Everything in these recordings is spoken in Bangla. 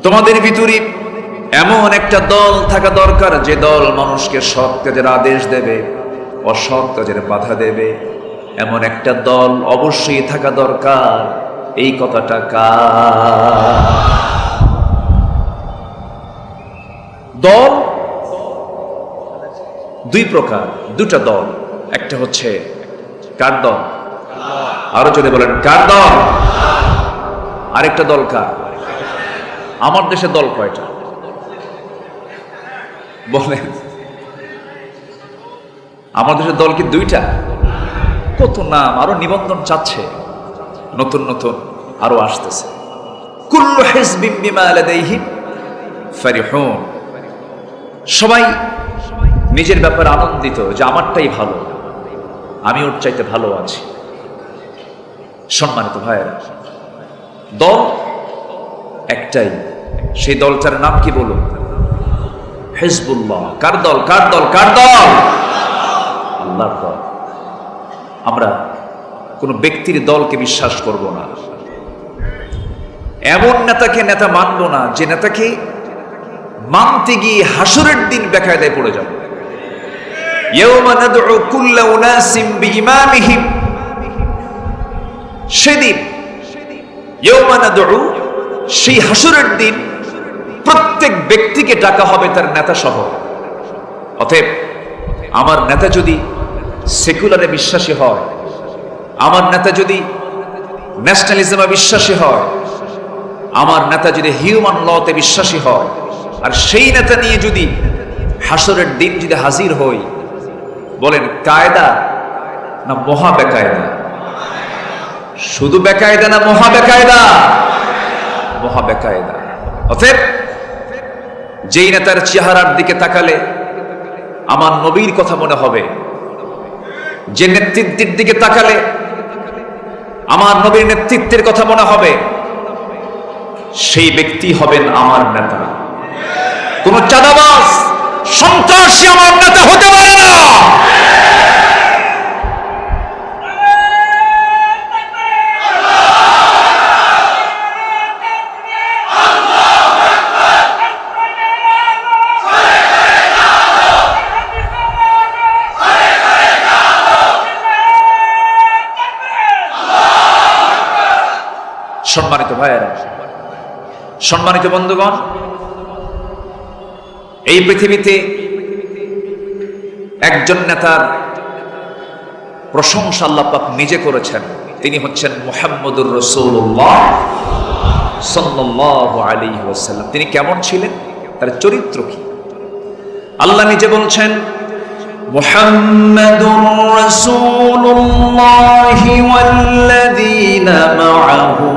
তোমাদের ভিতরে এমন একটা দল থাকা দরকার যে দল মানুষকে সৎ কাজের আদেশ দেবে, অসৎ কাজের বাধা দেবে। এমন একটা দল অবশ্যই থাকা দরকার। এই কথাটা কার? দল দুই প্রকার, দুটা দল। একটা হচ্ছে কার দল? আরো জোরে বলেন, কার দল? আরেকটা দল কার? আমার দেশে দল কয়টা বলেন? আমার দেশের দল কি দুইটা? কত নাম, আরো নিবন্ধন চাচ্ছে, নতুন নতুন আরো আসতেছে। কুল্লু হিজবিন বিমা লাদাইহিম ফারিহুন। সবাই নিজের ব্যাপারে আনন্দিত যে আমারটাই ভালো, আমি ওর চাইতে ভালো আছি। সম্মানিত ভাইয়েরা, দল একটাই, সেই দলটার নাম কি বলুন? হিজবুল্লাহ। কার দল? কার দল? কার দল? আল্লাহর দল। আমরা কোন ব্যক্তির দলকে বিশ্বাস করব না, এমন নেতাকে নেতা মানব না যে নেতাকে মানতে গিয়ে হাসরের দিন বেকায়দায় পড়ে যাব। ইয়াওমা নাদউ কুল্লা উনাসিম বিইমামিহিম। সেদিন ইয়াওমা নাদউ, সেই হাসরের দিন প্রত্যেক ব্যক্তিকে ডাকা হবে তার নেতা সহ। অতএব আমার নেতা যদি সেকুলারে বিশ্বাসী হয়, আমার নেতা যদি ন্যাশনালিজমে বিশ্বাসী হয়, আমার নেতা যদি হিউম্যান লতে বিশ্বাসী হয়, আর সেই নেতা নিয়ে যদি হাসরের দিন যদি হাজির হই, বলেন কায়দা না মহা বেকায়দা? শুধু বেকায়দা না মহা বেকায়দা? মহা বেকায়দা। অতএব যেই নেতার চেহারার দিকে তাকালে আমার নবীর কথা মনে হবে, যে নেতৃত্বের দিকে তাকালে আমার নবীর নেতৃত্বের কথা মনে হবে, সেই ব্যক্তি হবেন আমার নেতা। কোন চাঁদাবাজ সন্ত্রাসী আমার নেতা হতে পারে না। সম্মানিত ভাইয়েরা, সম্মানিত বন্ধুগণ, এই পৃথিবীতে একজন নেতার প্রশংসা আল্লাহ পাক নিজে করেছেন। তিনি হচ্ছেন মুহাম্মদুর রাসূলুল্লাহ সাল্লাল্লাহু আলাইহি ওয়াসাল্লাম। তিনি কেমন ছিলেন, তার চরিত্র কি? আল্লাহ নিজে বলছেন, মুহাম্মাদুর রাসূলুল্লাহি ওয়াল্লাযীনা মা'আহু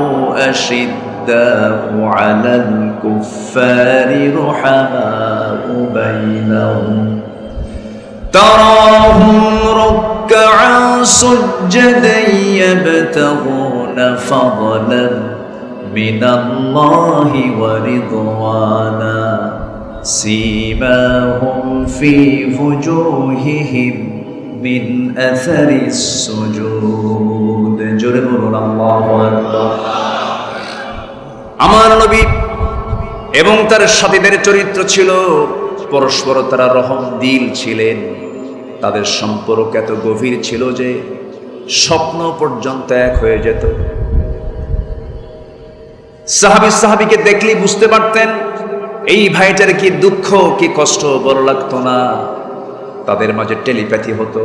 আশিদ্দাউ আলাল কুফফারি রুহামাউ বাইনাহুম তারাহুম রুকআন সুজদান ইয়াবতাগুনা ফাদলান মিনাল্লাহি ওয়া রিদওয়ানা سيماهم في وجوههم من أثر السجود جربون الله أكبر। আমার নবী এবং তার সাথীদের চরিত্র ছিল পরস্পর তারা রহম দিল ছিলেন। তাদের সম্পর্ক এত গভীর ছিল যে স্বপ্ন পর্যন্ত এক হয়ে যেত। সাহাবীকে দেখলেই বুঝতে পারতেন এই ভাইটার কি দুঃখ কি কষ্ট বড় লাগতো না। তাদের মাঝে টেলিপ্যাথি হতো,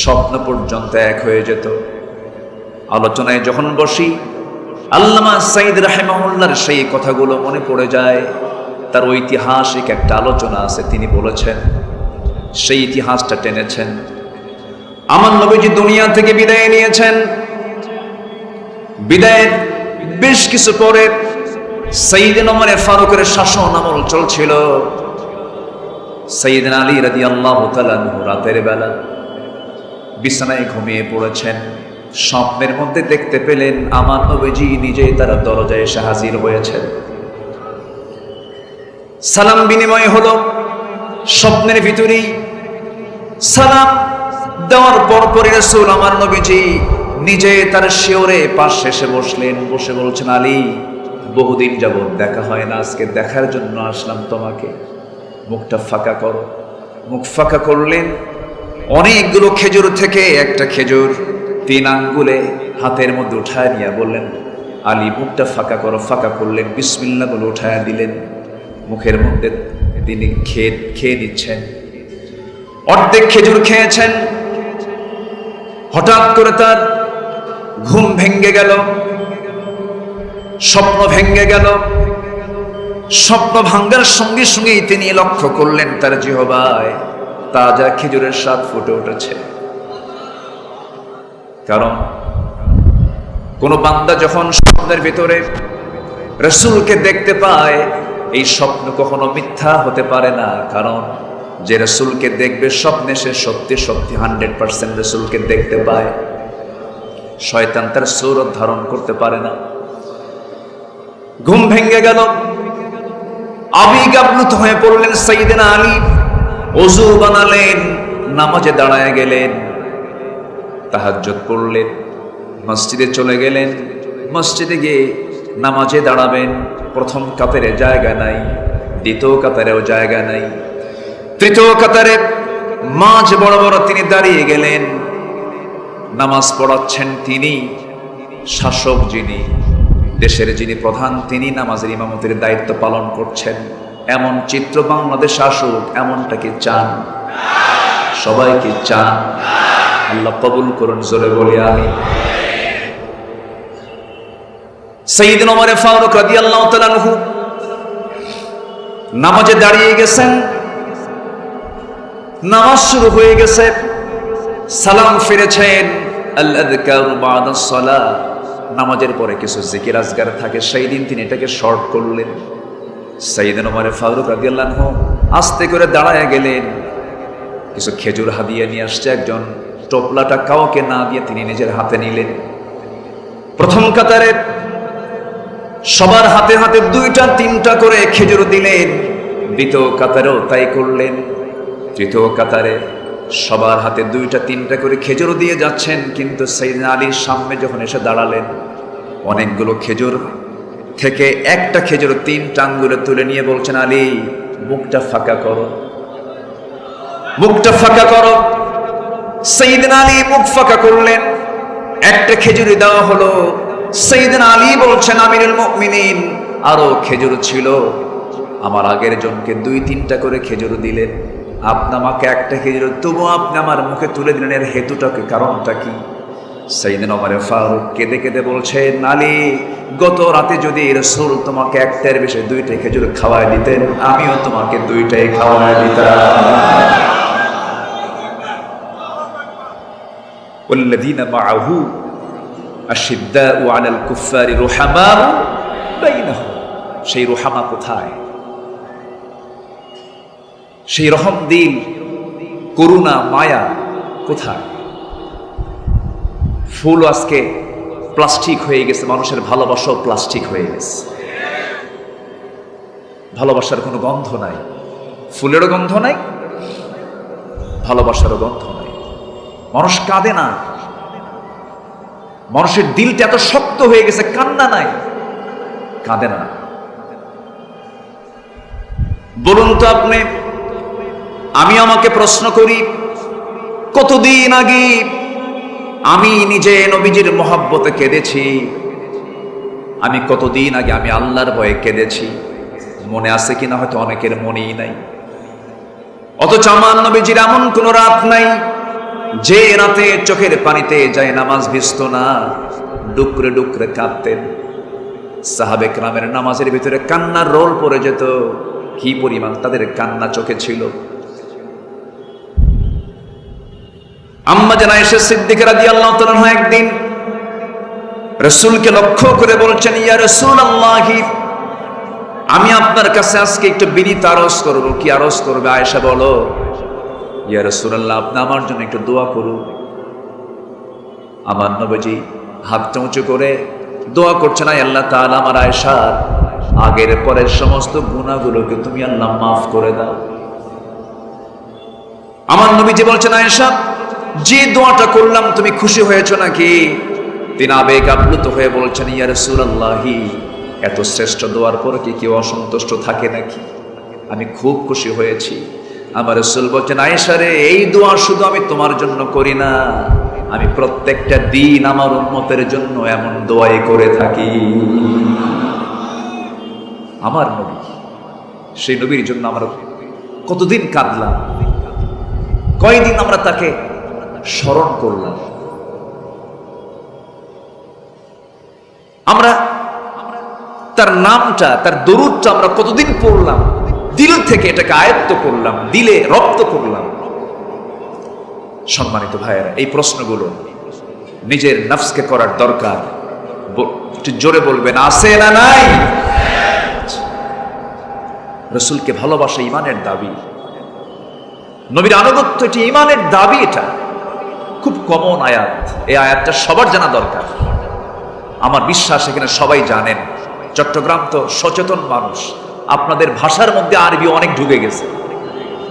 স্বপ্ন পর্যন্ত এক হয়ে যেত। আলোচনায় যখন বসি আল্লামা সাইদ রাহিমাহুল্লাহর সেই কথাগুলো মনে পড়ে যায়। তার ঐতিহাসিক একটা আলোচনা আছে, তিনি বলেছেন, সেই ইতিহাসটা টেনেছেন। আমার নবীজি দুনিয়া থেকে বিদায় নিয়েছেন। বিদায়ের বেশ কিছু পরে সাইয়েদনা ওমর ফারুকের শাসন আমল চলছিল। সাইয়েদনা আলী রাদিয়াল্লাহু তাআলা আনহু রাতের বেলা বিছানায় ঘুমিয়ে পড়েছেন। স্বপ্নের মধ্যে দেখতে পেলেন আমার নবীজি নিজেই তার দরজায় এসে হাজির হয়েছেন। সালাম বিনিময় হলো স্বপ্নের ভিতরেই। সালাম দেওয়ার পরপরই রাসূল আমার নবীজি নিজে তার শিয়রে পাশে এসে বসলেন। বসে বলছেন, আলী বহুদিন যাবৎ দেখা হয় না, আজকে দেখার জন্য আসলাম তোমাকে, মুখটা ফাঁকা করো। মুখ ফাঁকা করলেন। অনেকগুলো খেজুর থেকে একটা খেজুর 3 আঙ্গুলে হাতের মধ্যে উঠায় নিয়ে বললেন, আলী মুখটা ফাঁকা করো। ফাঁকা করলেন, বিসমিল্লাহ বলে উঠায় দিলেন। মুখের মধ্যে তিনি খেয়ে দিচ্ছেন। অর্ধেক খেজুর খেয়েছেন। হঠাৎ করে তার ঘুম ভেঙ্গে গেল, স্বপ্ন ভেঙ্গে গেল। স্বপ্ন ভাঙ্গার সঙ্গে সঙ্গেই তিনি লক্ষ্য করলেন তার জিহ্বায় তাজা খেজুরের স্বাদ ফুটে উঠেছে। কারণ কোন বান্দা যখন স্বপ্নের ভিতরে রাসূলকে দেখতে পায়, এই স্বপ্ন কখনো মিথ্যা হতে পারে না। কারণ যে রাসূলকে দেখবে স্বপ্নে, সে সত্যি সত্যি 100% রাসূলকে দেখতে পায়। শয়তান তার সূরত ধারণ করতে পারে না। ঘুম ভেঙ্গে গেল, আবেগ আপ্লুত হয়ে পড়লেন সাইয়েদনা আলী। ওযু বানালেন, নামাজে দাঁড়ায় গেলেন, তাহাজ্জুদ পড়লেন, মসজিদে চলে গেলেন। মসজিদে গিয়ে নামাজে দাঁড়াবেন। প্রথম কাতারে জায়গা নাই, দ্বিতীয় কাতারেও জায়গা নাই, তৃতীয় কাতারে মাঝ বরাবর তিনি দাঁড়িয়ে গেলেন। নামাজ পড়াচ্ছেন তিনি, শাসক যিনি, দেশের যিনি প্রধান, তিনি নামাজের ইমামতের দায়িত্ব পালন করছেন। এমন চিত্র বাংলাদেশ আসুক, এমনটাকে চান? সবাইকে চান? আল্লাহ কবুল করুন, জোরে বলি আমিন। সাইয়েদনা ওমর ফারুক রাদিয়াল্লাহু তাআলা আনহু নামাজে দাঁড়িয়ে গেছেন। নামাজ শুরু হয়ে গেছে, সালাম ফিরেছেন। আল আযকারু বাদাস সালাহ, নামাজের পরে কিছু জিকির আজকার থাকে, সেই দিন তিনি এটাকে শর্ট করলেন। সাইয়েদনা ওমর ফারুক রাদিয়াল্লাহু আনহু আস্তে করে দাঁড়ায় গেলেন। কিছু খেজুর হাদিয়া নিয়ে আসছে একজন, টোপলাটা কাউকে না দিয়ে তিনি নিজের হাতে নিলেন। প্রথম কাতারে সবার হাতে হাতে 2টা 3টা করে খেজুর দিলেন। দ্বিতীয় কাতারেও তাই করলেন। তৃতীয় কাতারে সবার হাতে 2টা 3টা করে খেজুর দিয়ে যাচ্ছেন। কিন্তু সাইয়েদনা আলীর সামনে যখন এসে দাঁড়ালেন, অনেকগুলো খেজুর থেকে একটা খেজুর 3টা আঙ্গুলে তুলে নিয়ে বলছেন, আলী মুখটা ফাঁকা করো, মুখটা ফাঁকা করো। সাইয়েদনা আলী মুখ ফাঁকা করলেন। একটা খেজুরি দেওয়া হলো। সাইয়েদনা আলী বলছেন, আমিরুল মুমিনিন, আরো খেজুর ছিল, আমার আগের জনকে 2-3টা করে খেজুর দিলেন, আপনি আমাকে একটা খেজুর, তবু আপনি আমার মুখে তুলে দিলেন, এর হেতুটা কি, কারণটা কি? সাইয়েদনা ওমর ফারুক কেঁদে কেঁদে বলছেন, আলী গত রাতে যদি রাসূল তোমাকে একটার বেশি 2টা খেজুর খাওয়ায় দিতেন, আমিও তোমাকে 2টাই খাওয়ায় দিতাম। والذين معه أشداء على الكفار رحماء بينهم, সেই রুহামা কোথায়? সেই রহম দিল, করুণা, মায়া কোথায়? ফুল আজকে প্লাস্টিক হয়ে গেছে, মানুষের ভালোবাসাও প্লাস্টিক হয়ে গেছে। ভালোবাসার কোনো গন্ধ নাই, ফুলেরও গন্ধ নাই, ভালোবাসারও গন্ধ নাই। মানুষ কাঁদে না, মানুষের দিলটা এত শক্ত হয়ে গেছে, কান্না নাই, কাঁদে না। বলুন তো আপনি, আমি আমাকে প্রশ্ন করি, কতদিন আগে আমি নিজে নবীজির মহব্বতে কেঁদেছি, আমি কতদিন আগে আমি আল্লাহর ভয়ে কেঁদেছি, মনে আছে কিনা হয়তো অনেকের মনেই নাই। অথচ আমার নবীজির এমন কোন রাত নাই যে রাতে চোখের পানিতে যায় নামাজ ভিজত না, ডুকরে ডুকরে কাঁদতেন। সাহাবে কেরামের নামাজের ভিতরে কান্নার রোল পড়ে যেত, কি পরিমাণ তাদের কান্না চোখে ছিল। আম্মা জানা আয়েশা সিদ্দিকা রাদিয়াল্লাহু তাআলা একদিন রাসূলকে লক্ষ্য করে বলছেন, ইয়া রাসূলুল্লাহি, আমি আপনার কাছে আজকে একটু বিনীত আরজ করব। কি আরজ করবে? আয়েশা বলো, ইয়া রাসূলুল্লাহ, আপনি আমার জন্য একটু দোয়া করুন। আমার নবীজি হাতটা উঁচু করে দোয়া করছেন, আয় আল্লাহ তাআলা, আমার আয়েশার আগের পরের সমস্ত গুনাহগুলোকে তুমি আল্লাহ মাফ করে দাও। আমার নবীজি বলছেন, আয়েশা, যে দোয়াটা করলাম তুমি খুশি হয়েছো নাকি? তিনি আবেগ আপ্লুত হয়ে বলছেন, ইয়া রাসূলুল্লাহি, এত শ্রেষ্ঠ দোয়ার পরে কি কেউ অসন্তুষ্ট থাকে নাকি? আমি খুব খুশি হয়েছি। আমার রাসূল বলেন, আয়েশা রে, এই দোয়া শুধু আমি তোমার জন্য করি না, আমি প্রত্যেকটা দিন আমার উম্মতের জন্য এমন দোয়াই করে থাকি। আমার নবী, সেই নবীর জন্য আমরা কতদিন কাঁদলাম, কয়দিন আমরা তাকে স্মরণ করলাম। আমরা তার নামটা, তার দরুদটা আমরা কতদিন পড়লাম, দিল থেকে এটাকে আয়ত্ত করলাম, দিলে রপ্ত করলাম। সম্মানিত ভাইয়েরা, এই প্রশ্নগুলো নিজের নফসকে করার দরকার। একটু জোরে বলবেন, আছে না নাই? রাসূলকে ভালোবাসা ঈমানের দাবি, নবীর আনুগত্য এটি ঈমানের দাবি। এটা খুব কমন আয়াত, এই আয়াতটা সবার জানা দরকার। আমার বিশ্বাস এখানে সবাই জানেন। চট্টগ্রাম তো সচেতন মানুষ, আপনাদের ভাষার মধ্যে আরবি অনেক ঢুকে গেছে।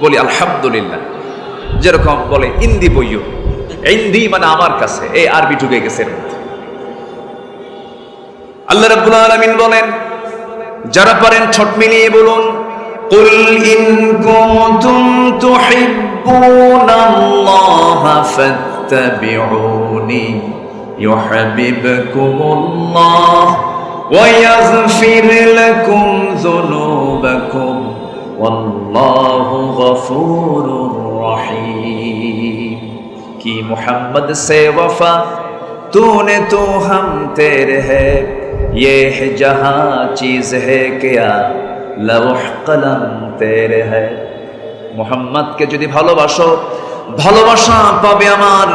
বলি আলহামদুলিল্লাহ। যেরকম বলে ইন্দি বইও, ইন্দি মানে আমার কাছে, এই আরবি ঢুকে গেছে এর মধ্যে। আল্লাহ রাব্বুল আলামিন বলেন, যারা পারেন ঠোঁট মিলিয়ে বলুন, কুল ইন কুনতুম তুহিব্বুনাল্লাহা ফাত্তাবিউনি ইউহিব্বুকুমুল্লাহ ওয়া ইয়াগফির লাকুম যুনুবাকুম ওয়াল্লাহু গফুরুর রহিম। কি মুহাম্মদ से वफा तूने तो हम तेरे है, ये है जहां चीज है क्या लौह कलम तेरे है। মুহাম্মদকে যদি ভালোবাসো, ভালোবাসা পাবে আমার,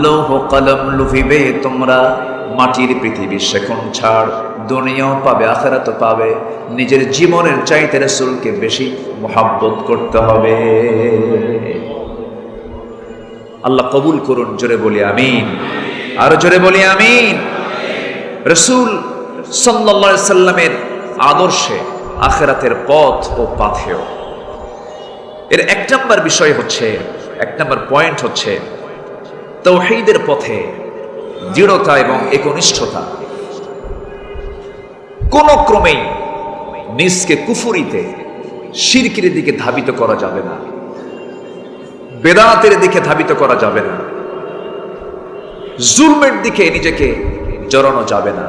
লৌহ কলম লুফিবে তোমরা। মাটির পৃথিবী সেখন ছাড়, দুনিয়াও পাবে, আখিরাতও পাবে। নিজের জীবনের চাইতে রাসূলকে বেশি মুহাব্বত করতে হবে। আল্লাহ কবুল করুন। জোরে বলি আমিন, আরো জোরে বলি আমিন। রাসূল সাল্লাল্লাহু আলাইহি সাল্লামের আদর্শে আখিরাতের পথ ও পাথেয়। এর এক নম্বর বিষয় হচ্ছে, এক নম্বর পয়েন্ট হচ্ছে তাওহীদের পথে দৃঢ়তা এবং একনিষ্ঠতা। কোন ক্রমেই নিজকে কুফরিতে, শিরকের দিকে ধাবিত করা যাবে না, বেদাতের দিকে ধাবিত করা যাবে না, জুলমের দিকে নিজেকে জড়ানো যাবে না।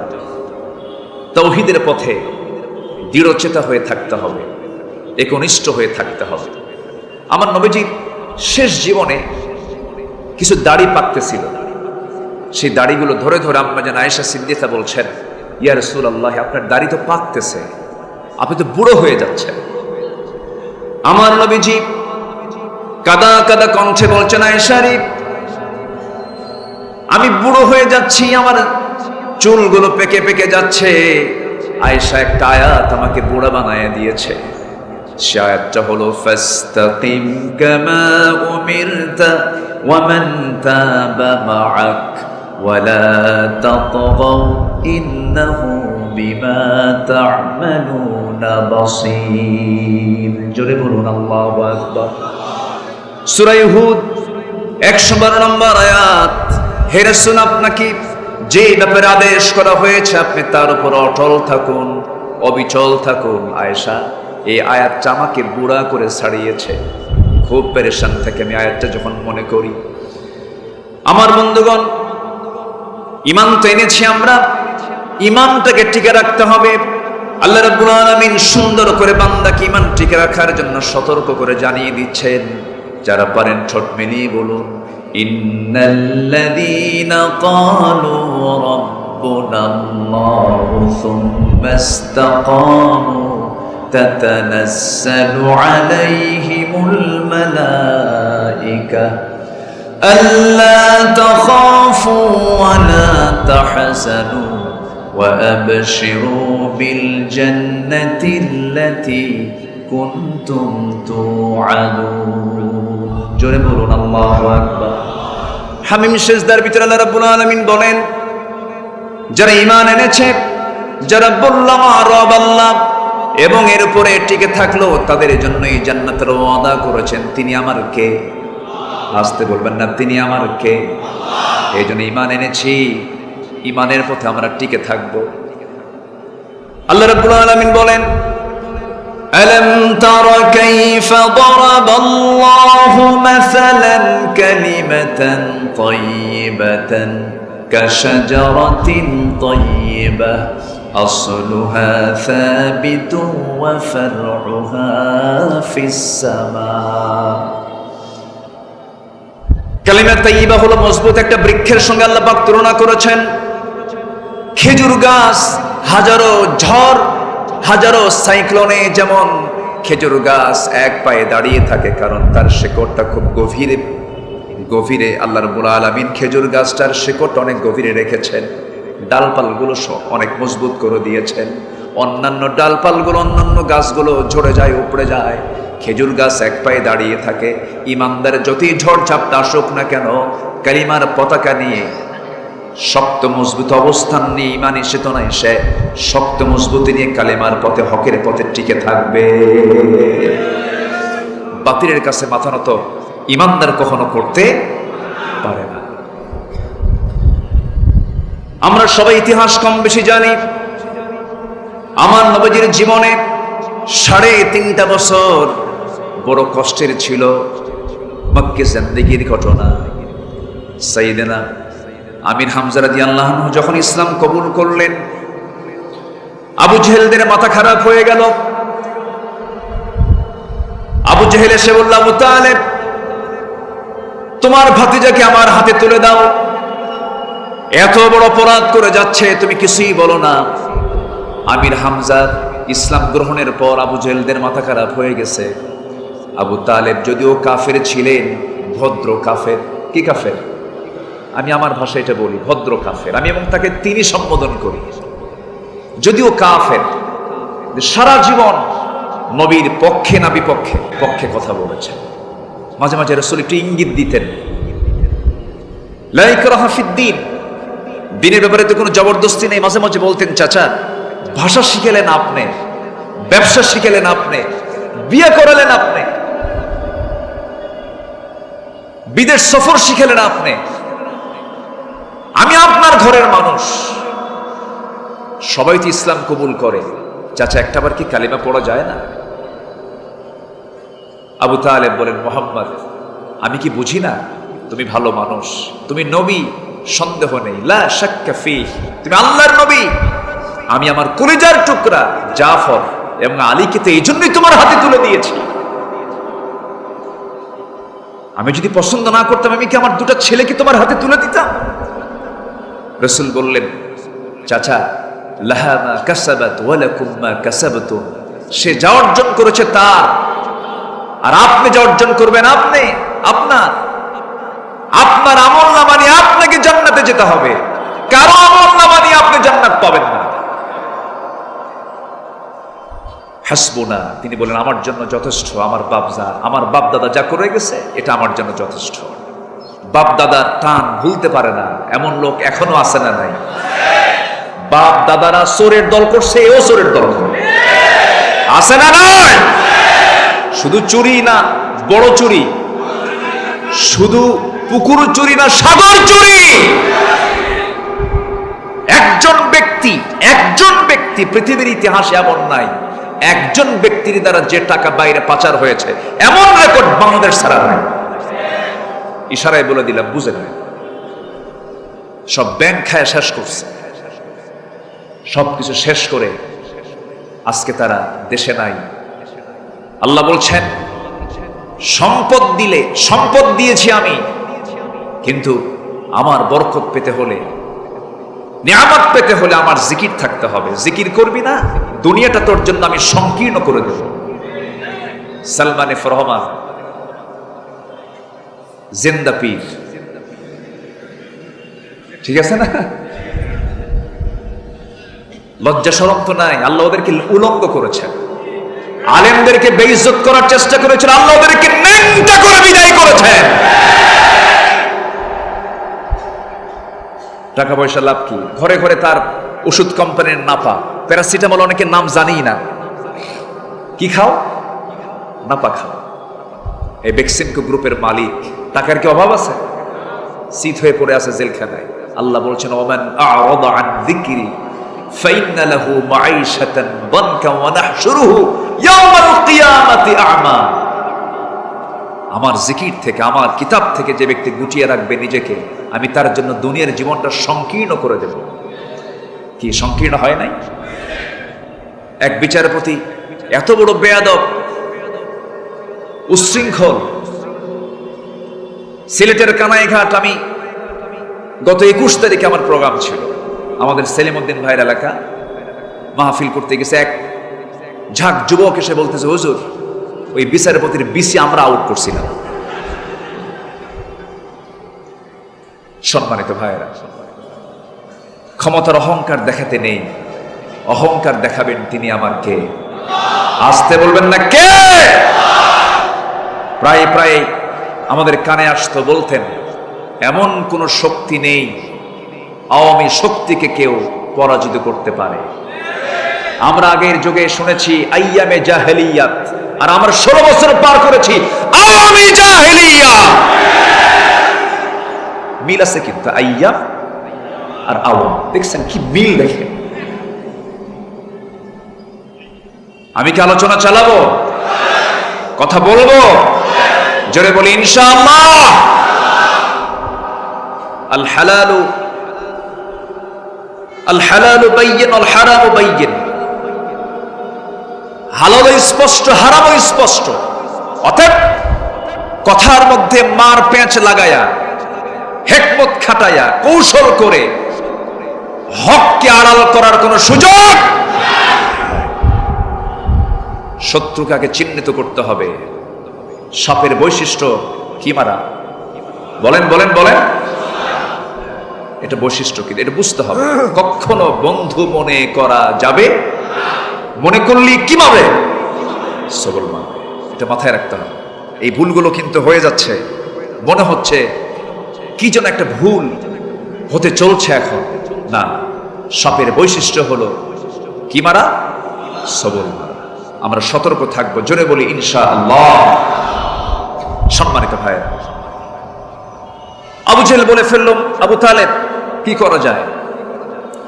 তাওহীদের পথে দৃঢ়চেতা হয়ে থাকতে হবে, একনিষ্ঠ হয়ে থাকতে হবে। আমার নবীজির শেষ জীবনে কিছু দাড়ি পাকতেছিল, সেই দাড়িগুলো ধরে ধরে আম্মা জান আয়েশা সিদ্দিকা বলছেন, ইয়া রাসূলুল্লাহ, আপনার দাড়ি তো পাকতেছে, আপনি তো বুড়ো হয়ে যাচ্ছেন। আমার নবীজি কাদা কাদা কণ্ঠে বলছেন, আয়েশা রে, আমি বুড়ো হয়ে যাচ্ছি, আমার চুলগুলো পেকে পেকে যাচ্ছে। আয়েশা একটা আয়াত আমাকে বুড়া বানায় দিয়েছে। সে আয়াতটা হলো, ফাস্তাকিম কামা উমিরতা ওয়া মান তাবা মাআক ওয়া লা তাতগাউ ইন্নাহু বিমা তা'মালুনা বাসীর। জোরে বলুন আল্লাহু আকবার। সূরা হুদ 112 নম্বর আয়াত। হে রাসূল, আপনাকে যে ব্যাপারে আদেশ করা হয়েছে আপনি তার উপর অটল থাকুন, অবিচল থাকুন। আয়েশা, এই আয়াতটা আমাকে বুড়া করে ছাড়িয়েছে। খুব পেরেশান থেকে আমি আয়াতটা যখন মনে করি। আমার বন্ধুগণ, ঈমান তো এনেছি আমরা, ঈমানটাকে টিকে রাখতে হবে। আল্লাহ রাব্বুল আলামিন সুন্দর করে বান্দাকে ঈমান টিকে রাখার জন্য সতর্ক করে জানিয়ে দিচ্ছেন। যারা পারেন ঠোঁট মিলিয়ে বলুন, ইন্নাল্লাযীনা ক্বালু রাব্বুনাল্লাহু সুম্মা ইসতাকামু তাতানাজ্জালু আলাইহিমুল মালায়েকা আল্লা তাখাফু ওয়া লা তাহজানু ওয়া আবশিরু বিল জান্নাতিল্লাতী কুনতুম তুআদুন। জোরে বলুন আল্লাহু আকবার। হামিম সিজদার ভিতরে আল্লাহ রাব্বুল আলামিন বলেন, যারা ঈমান এনেছে, যারা বলল রব আল্লাহ এবং এর উপরে টিকে থাকলো, তাদের জন্য এই জান্নাতের ওয়াদা করেছেন। তিনি আমার কে? আসতে বলবেন না, তিনি আমার কে? এই জন্য ঈমান এনেছি, ঈমানের পথে আমরা টিকে থাকবো। আল্লাহ রাব্বুল আলামিন বলেন, ألم تر كيف ضرب الله مثلا كلمة طيبة كشجرة طيبة أصلها ثابت وفرعها في السماء। কালিমা তাইয়্যিবা হলো মজবুত একটা বৃক্ষের সঙ্গে আল্লাহ পাক তুলনা করেছেন। খেজুর গাছ হাজারো ঝড় হাজারো সাইক্লোনে যেমন খেজুর গাছ এক পায়ে দাঁড়িয়ে থাকে, কারণ তার শেকড়টা খুব গভীরে গভীরে আল্লাহ রাব্বুল আলামিন খেজুর গাছটার শেকড়টা অনেক গভীরে রেখেছেন, ডালপালগুলো অনেক মজবুত করে দিয়েছেন। অন্যান্য ডালপালগুলো অন্যান্য গাছগুলো ঝরে যায়, উপড়ে যায়, খেজুর গাছ এক পায়ে দাঁড়িয়ে থাকে। ইমানদার যতই ঝড় ঝাপটা আসুক না কেন, কালিমার পতাকা নিয়ে শক্ত মজবুত অবস্থান নিয়ে, ইমানি চেতনায় সে শক্ত মজবুতি নিয়ে কালেমার পথে, হকের পথে টিকে থাকবে। বাতিলের কাছে মাথা নত ইমানদার কখনো করতে পারে না। আমরা সবাই ইতিহাস কম বেশি জানি। আমার নবীজির জীবনে 3.5 বছর বড় কষ্টের ছিল। মক্কে জিন্দেগির ঘটনা। সাইয়েদনা আমির হামজা রাদিয়াল্লাহু আনহু যখন ইসলাম কবুল করলেন, আবু জেহেলদের মাথা খারাপ হয়ে গেল। আবু জেহেল এসে বলল, আবু তালেব, তোমার ভাতিজাকে আমার হাতে তুলে দাও, এত বড় অপরাধ করে যাচ্ছে, তুমি কিছুই বলো না। আমির হামজা ইসলাম গ্রহণের পর আবু জেহেলদের মাথা খারাপ হয়ে গেছে। আবু তালেব যদিও কাফের ছিলেন, ভদ্র কাফের। কি কাফের? আমি আমার ভাষায় এটা বলি, ভদ্র কাফের। আমি এবং তাকে তিনি সম্বোধন করি। যদিও কাফের, সারা জীবন নবীর পক্ষে না বিপক্ষে পক্ষে কথা বলেছেন। মাঝে মাঝে রাসূল একটু ইঙ্গিত দিতেন, লা ইকরাহা ফিদ্দীন, দিনের ব্যাপারে তো কোনো জবরদস্তি নেই। মাঝে মাঝে বলতেন, চাচা ভাষা শিখেলেন আপনি, ব্যবসা শিখেলেন আপনি, বিয়ে করালেন আপনি, বিদেশ সফর শিখেলেন আপনি, আমি আপনার ঘরের মানুষ, সবাই তো ইসলাম কবুল করে, চাচা একটাবার কি কালিমা পড়া যায় না? আবু তালেব বলেন, মুহাম্মদ, আমি কি বুঝি না তুমি ভালো মানুষ, তুমি নবী, সন্দেহ নেই, লা শাক্কা ফীহ, তুমি আল্লাহর নবী। আমি আমার কলিজার টুকরা জাফর এবং আলীকে তো এই জন্যই তোমার হাতে তুলে দিয়েছি। আমি যদি পছন্দ না করতাম, আমি কি আমার 2টা ছেলেকে তোমার হাতে তুলে দিতাম? রাসূল বললেন, চাচা লাহা মা কাসাবাত ওয়া লাকুম মা কাসাবতুম, সে যা অর্জন করেছে তার, আর আপনি যা অর্জন করবেন আপনি আপনার। আপনার আমলনামা নিয়ে আপনাকে জান্নাতে যেতে হবে, কারো আমলনামা নিয়ে আপনি জান্নাত পাবেন না। হাসবুনা, তিনি বলেন আমার জন্য যথেষ্ট, আমার বাপ দাদা যা করে গেছে এটা আমার জন্য যথেষ্ট। বাপ দাদার টান ভুলতে পারে না এমন লোক এখনো আছে না নাই? বাপ দাদারা চোরের দল করছে, এও চোরের দল করে, আছে না নাই? শুধু চুরি না, বড় চুরি, শুধু পুকুর চুরি না, সাগর চুরি। একজন ব্যক্তি পৃথিবীর ইতিহাসে এমন নাই, একজন ব্যক্তির দ্বারা যে টাকা বাইরে পাচার হয়েছে এমন রেকর্ড বাংলাদেশ ছাড়া নাই। ইশারায় বলে দিলাম, বুঝে নেন। সব ব্যাংক খায় শেষ করছে, সবকিছু শেষ করে আজকে তারা দেশে নাই। আল্লাহ বলছেন, সম্পদ দিয়েছি আমি, কিন্তু আমার বরকত পেতে হলে, নিয়ামত পেতে হলে আমার জিকির থাকতে হবে। জিকির করবি না, দুনিয়াটা তোর জন্য আমি সংকীর্ণ করে দেব। সালমান এফ রহমান, জিন্দা পীর, ঠিক আছে না? লজ্জা শরম তো নাই। আল্লাহ ওদেরকে উলঙ্গ করেছেন, আলেমদেরকে বেইজ্জত করার চেষ্টা করেছেন, আল্লাহ ওদেরকে ন্যাংটা করে বিদায় করেছেন। টাকা পয়সা লাভ কি? ঘরে ঘরে তার ওষুধ কোম্পানির নাপা, প্যারাসিটামল, অনেকের নাম জানি না। কি খাও? নাপা খাও। এই বেক্সিমকো গ্রুপের মালিক, টাকার কি অভাব আছে? শীত হয়ে পড়ে আছে জেলখানায়। আল্লাহ বলছেন, ওমান আ'রাদা আন যিকরি فإن له معيشة ضنكا ونحشره يوم القيامة أعمى। আমার জিকির থেকে, আমার কিতাব থেকে যে ব্যক্তি গুটিয়ে রাখবে নিজেকে, আমি তার জন্য দুনিয়ার জীবনটা সংকীর্ণ করে দেব। কি সংকীর্ণ হয় নাই? এক বিচারপতি এত বড় বেয়াদব, উচ্ছৃঙ্খল, সিলেটের কানাইঘাট, আমি গত 21 তারিখে আমার প্রোগ্রাম ছিল, আমাদের সেলিমউদ্দিন ভাইয়ের এলাকা, মাহফিল করতে গেছে। এক ঝাঁক যুবক এসে বলতেছে, হুজুর ওই বিচারপতির বিসি আমরা আউট করছিলাম। সম্মানিত ভাইয়েরা, ক্ষমতার অহংকার দেখাতে নেই, অহংকার দেখাবেন তিনি আমার কে। আসতে বলবেন না কে। প্রায় প্রায় আমাদের কানে আসতো, বলতেন এমন কোন শক্তি নেই আওয়ামী শক্তিকে কেউ পরাজিত করতে পারে। আমরা আগের যুগে শুনেছি আইয়ামে জাহেলিয়াত, আর আমরা 16 বছর পার করেছি আওয়ামী জাহেলিয়া। মিল আছে কিন্তু আইয়াম আর আওয়াম, দেখছেন কি মিল? দেখেন, আমি কি আলোচনা চালাবো, কথা বলবো? জোরে বলি ইনশাআল্লাহ। আল হালালু বাইয়িন ওয়াল হারামু বাইয়িন। হালাল স্পষ্ট, হারাম স্পষ্ট। অতএব কথার মধ্যে মার পেঁচ লাগায়া, হিকমত খাটায়া, কৌশল করে হককে আড়াল করার কোন সুযোগ। শত্রুকে চিহ্নিত করতে হবে। সাপের বৈশিষ্ট্য কি মারা? বলেন বলেন বলেন, এটা বৈশিষ্ট্য কি এটা বুঝতে হবে। কখনো বন্ধু মনে করা যাবে, মনে করলি কি মারবে? সবল মারবে। এটা মাথায় রাখতে হবে। এই ভুলগুলো কিন্তু হয়ে যাচ্ছে, মনে হচ্ছে কি যেন একটা ভুল হতে চলছে এখন। না, সাপের বৈশিষ্ট্য হলো কি মারা? সবল মারা। আমরা সতর্ক থাকবো, জোরে বলি ইনশাআল্লাহ। সম্মানিত ভাইরা, আবু জেহেল বলে ফেলল, আবু তালেব কি করা যায়,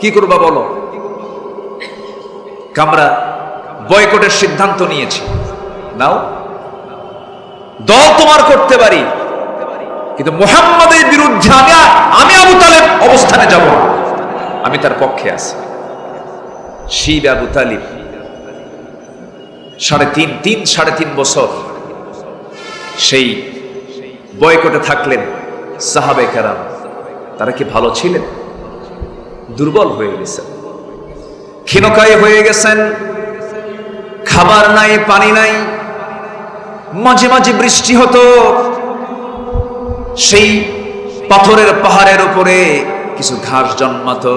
কি করবা বলো? আমরা বয়কটের সিদ্ধান্ত নিয়েছি। নাও, দল তোমার করতে পারি, কিন্তু মুহাম্মাদের বিরুদ্ধে আমি আবু তালেব অবস্থানে যাব, আমি তার পক্ষে আছি। শিব আবু তালিব 3.5 বছর সেই বয়কটে থাকলেন। সাহাবে কেরাম তারা কি ভালো ছিলেন? দুর্বল হয়ে গেছেন, ক্ষীণকায় হয়ে গেছেন। খাবার নাই, পানি নাই, মাঝে মাঝে বৃষ্টি হতো। সেই পাথরের পাহাড়ের উপরে কিছু ঘাস জন্মাতো।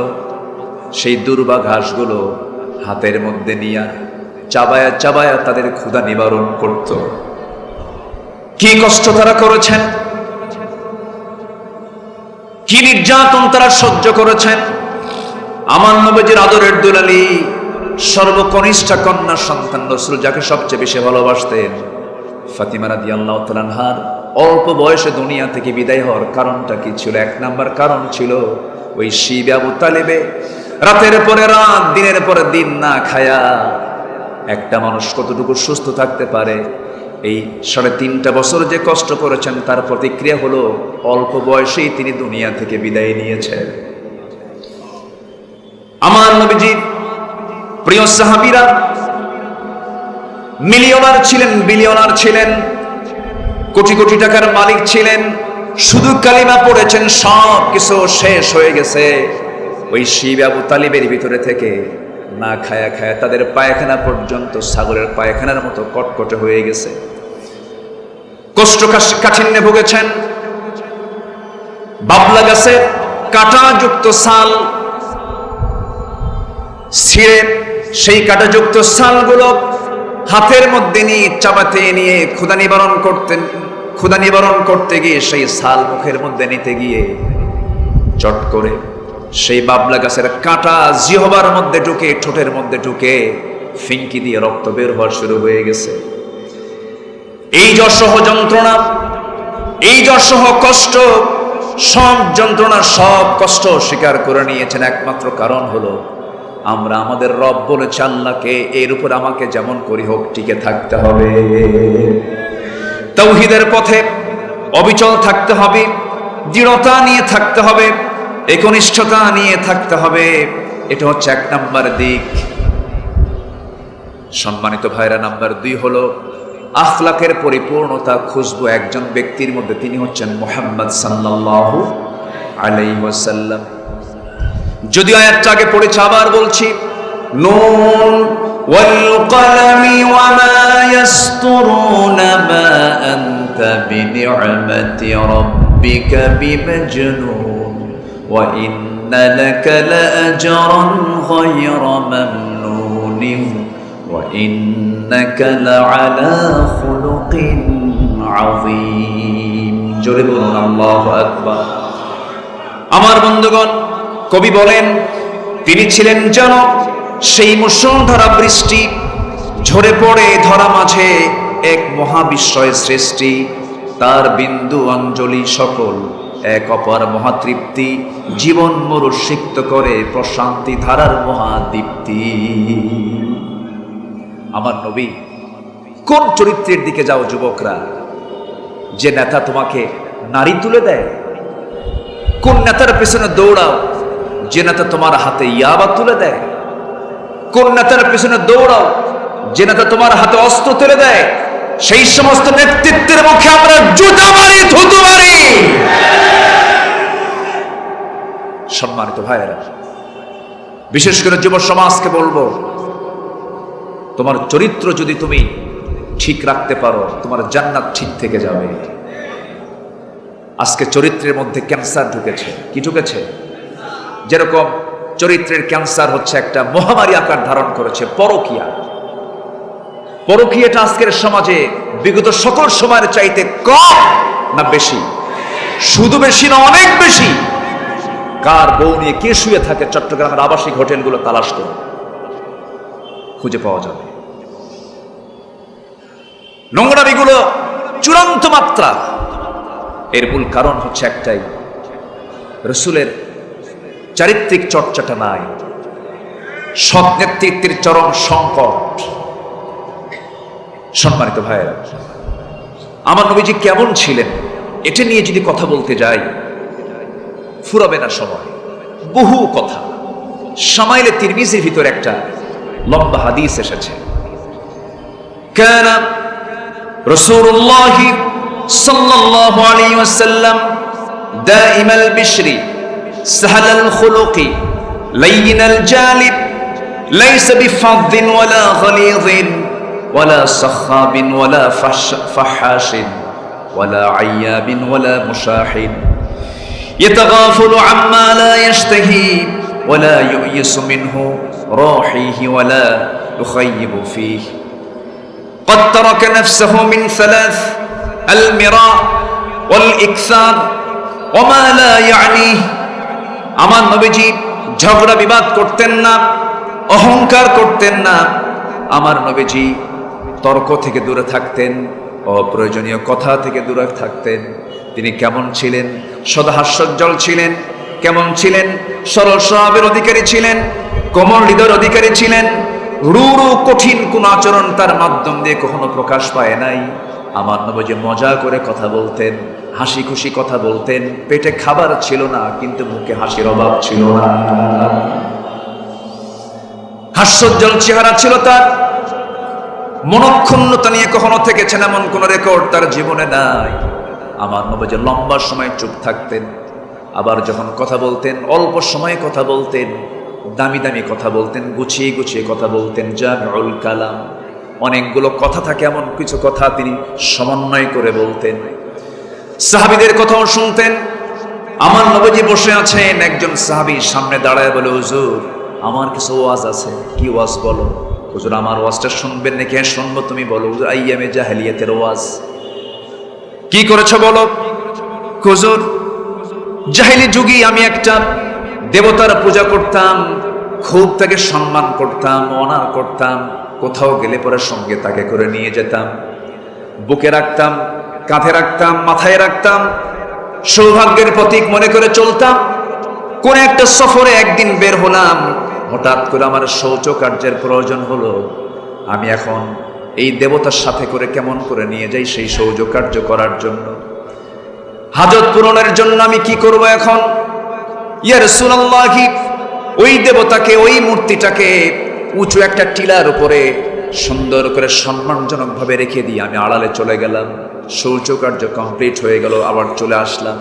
সেই দুর্বা ঘাসগুলো হাতের মধ্যে নিয়ে চাবায়া চাবায়া তাদের ক্ষুধা নিবারণ করত। কি কষ্ট তারা করেছেন, কি নির্যাতন তারা সহ্য করেছেন। আমার নবীজির আদরের দুলালী সর্বকনিষ্ঠ কন্যা সন্তান রাসূল, যাকে সবচেয়ে বেশি ভালোবাসতেন, ফাতিমা রাদিয়াল্লাহু তাআলা আনহার অল্প বয়সে দুনিয়া থেকে বিদায় হওয়ার কারণটা কি ছিল? 1 নাম্বার কারণ ছিল ওই শিব আবু তালেবে রাতের পরে রাত, দিনের পরে দিন না খায়া। একটা মানুষ কতটুকু সুস্থ থাকতে পারে? এই 3.5 বছর যে কষ্ট করেছেন, তার প্রতিক্রিয়া হলো অল্প বয়সেই তিনি দুনিয়া থেকে বিদায় নিয়েছেন। আমার নবীজি প্রিয় সাহাবীরা মিলিয়নার ছিলেন, বিলিয়নার ছিলেন, কোটি কোটি টাকার মালিক ছিলেন। শুধু কালিমা পড়েছেন, সব কিছু শেষ হয়ে গেছে। ওই শিব আবু তালিবের ভিতরে থেকে না খায়া খায়া তাদের পায়খানা পর্যন্ত ছাগলের পায়খানার মতো কটকটে হয়ে গেছে। কষ্ট কাঠিন্যে ভুগেছেন। বাবলা গাছে কাঁটাযুক্ত ছাল ছিঁড়ে সেই কাঁটাযুক্ত ছালগুলো হাতের মধ্যে নিয়ে চাপাতে নিয়ে ক্ষুধা নিবারণ করতে গিয়ে সেই ছাল মুখের মধ্যে নিতে গিয়ে চট করে সেই বাবলা গাছের কাঁটা জিহবার মধ্যে ঢুকে, ঠোঁটের মধ্যে ঢুকে ফিঙ্কি দিয়ে রক্ত বের হওয়া শুরু হয়ে গেছে। এই যশোহ যন্ত্রণা, এই যশোহ কষ্ট, সব যন্ত্রণা, সব কষ্ট স্বীকার করে নিয়েছেন। একমাত্র কারণ হলো আমরা আমাদের রব বলেছে আল্লাহকে, এর উপর আমাকে যেমন করি হোক টিকে থাকতে হবে, তাওহীদের পথে অবিচল থাকতে হবে, দৃঢ়তা নিয়ে থাকতে হবে, একনিষ্ঠতা নিয়ে থাকতে হবে। এটা হচ্ছে 1 নাম্বার দিক। সম্মানিত ভাইরা, নাম্বার 2 হলো আখলাকের পরিপূর্ণতা খুঁজবো একজন ব্যক্তির মধ্যে, তিনি হচ্ছেন মুহাম্মদ সাল্লাল্লাহু আলাইহি ওয়াসাল্লাম। যদি আয়াতটা আগে পড়েছি, আবার বলছি, নুন ওয়াল কলামি ওয়া মা ইয়াসতুরুনা মা আনতা বিনি'মাতি রাব্বিকা বিমাজনুন ওয়া ইন্না লাকা লাআজরান গায়রা মামনুন ওয়া ইন্নাকা লাআলা খুলুকিন আযীম। জোরে বলুন আল্লাহু আকবার। আমার বন্ধুগণ, কবি বলেন তিনি ছিলেন যেন সেই মুষলধারা বৃষ্টি, ঝরে পড়ে ধরা মাঝে এক মহাবিস্ময় সৃষ্টি, তার বিন্দু অঞ্জলি সকল এক অপার মহাতৃপ্তি, জীবন মরু সিক্ত করে প্রশান্তি ধারার মহাদীপ্তি। আমার নবী কোন চরিত্রের দিকে যাও যুবকরা, যে নেতা তোমাকে নারী তুলে দেয়? কোন নেতার পেছনে দৌড়াও যে নেতা তোমার হাতে ইয়াবা তুলে দেয়? কোন নেতার পেছনে দৌড়াও যে নেতা তোমার হাতে অস্ত্র তুলে দেয়? সেই সমস্ত নেতৃত্বের মুখে আমরা জুতা মারি, থুতু মারি। সম্মানিত ভাইয়েরা, বিশেষ করে যুব সমাজকে বলবো, তোমার চরিত্র যদি তুমি ঠিক রাখতে পারো, তোমার জান্নাত ঠিক থেকে যাবে। আজকে চরিত্রের মধ্যে ক্যান্সার ঢুকেছে। কি ঢুকেছে? যেরকম চরিত্রের ক্যান্সার হচ্ছে একটা মহামারী আকার ধারণ করেছে পরকীয়া। পরকীয়াটা আজকের সমাজে বিগত সকল সময়ের চাইতে কম না বেশি? শুধু বেশি না, অনেক বেশি। কার বউ নিয়ে কে শুয়ে থাকে চট্টগ্রামের আবাসিক হোটেলগুলো তালাশ করে খুঁজে পাওয়া যাবে। নোংরামিগুলো চূড়ান্ত মাত্রা। এর মূল কারণ হচ্ছে একটাই, রাসূলের চারিত্রিক চর্চাটা নাই, সৎ নেতৃত্বের চরম সংকট। সম্মানিত ভাইয়েরা, আমার নবীজি কেমন ছিলেন এটা নিয়ে যদি কথা বলতে যাই ফুরাবে না সময়। বহু কথা। শামাইলে তিরমিজির ভিতর একটা লম্বা হাদিস এসেছে, কানা রাসূলুল্লাহ সাল্লাল্লাহু আলাইহি ওয়াসাল্লাম দাইমাল বিশরি সাহালাল খুলুকি লাইনাল জালিব লাইসা বিফাদ্দিন ওয়ালা গলিযিন ওয়ালা সাখাবিন ওয়ালা ফাহাশিন ওয়ালা আইয়াবিন ওয়ালা মুশাহিন يتغافل عما لا يشتهي ولا يؤيس منه راحيه ولا يخيب فيه قد ترك نفسه من ثلاث المراء والإكثار وما لا يعنيه আমার নবীজি ঝগড়া বিবাদ করতেন না, অহংকার করতেন না। আমার নবীজি তর্ক থেকে দূরে থাকতেন, অপ্রয়োজনীয় কথা থেকে দূরে থাকতেন। তিনি কেমন ছিলেন? সদা হাস্যোজ্জ্বল ছিলেন। কেমন ছিলেন? সরল স্বভাবের অধিকারী ছিলেন, কোমল হৃদয়ের অধিকারী ছিলেন। রূঢ় কঠিন কোন আচরণ তার মাধ্যম দিয়ে কখনো প্রকাশ পায় নাই। আমার নবী মজা করে কথা বলতেন, হাসি খুশি কথা বলতেন। পেটে খাবার ছিল না কিন্তু মুখে হাসির অভাব ছিল না। হাস্যোজ্জ্বল চেহারা ছিল তার। মনক্ষুণ্ণতা নিয়ে কখনো থেকেছেন এমন কোন রেকর্ড তার জীবনে নাই। আমার নবী লম্বা সময় চুপ থাকতেন, আবার যখন কথা বলতেন অল্প সময়ে কথা বলতেন, দামি দামি কথা বলতেন, গুছিয়ে গুছিয়ে কথা বলতেন। জামিউল কালাম, অনেকগুলো কথা থাকে এমন কিছু কথা তিনি সমন্বয় করে বলতেন। সাহাবীদের কথাও শুনতেন। আমার নবীজি বসে আছেন, একজন সাহাবী সামনে দাঁড়ায় বলে, হুজুর আমার কিছু ওয়াজ আছে। কি ওয়াজ বলো? হুজুর আমার ওয়াজটা শুনবেন নাকি? হ্যাঁ শুনবো। তুমি বলো। হুজুর আইয়ামে জাহেলিয়াতের ওয়াজ। কি করেছ বলো? হুজুর জাহেলি যুগে আমি একটা দেবতার পূজা করতাম, খুব তাকে সম্মান করতাম, অনার করতাম। কোথাও গেলে পরে সঙ্গে তাকে করে নিয়ে যেতাম, বুকে রাখতাম, কাঁধে রাখতাম, মাথায় রাখতাম, সৌভাগ্যের প্রতীক মনে করে চলতাম। কোন একটা সফরে একদিন বের হলাম, হঠাৎ করে আমার শৌচ কার্যের প্রয়োজন হলো। আমি এখন এই দেবতার সাথে করে কেমন করে নিয়ে যাই সেই শৌচ কার্য করার জন্য, হাজত পূরণের জন্য আমি কি করব এখন? ইয়া রাসূলুল্লাহ, ওই দেবতাকে, ওই মূর্তিটাকে উঁচু একটা টিলার উপরে সুন্দর করে সম্মানজনক ভাবে রেখে দিয়ে আমি আড়ালে চলে গেলাম। শৌচকার্য কমপ্লিট হয়ে গেল, আবার চলে আসলাম।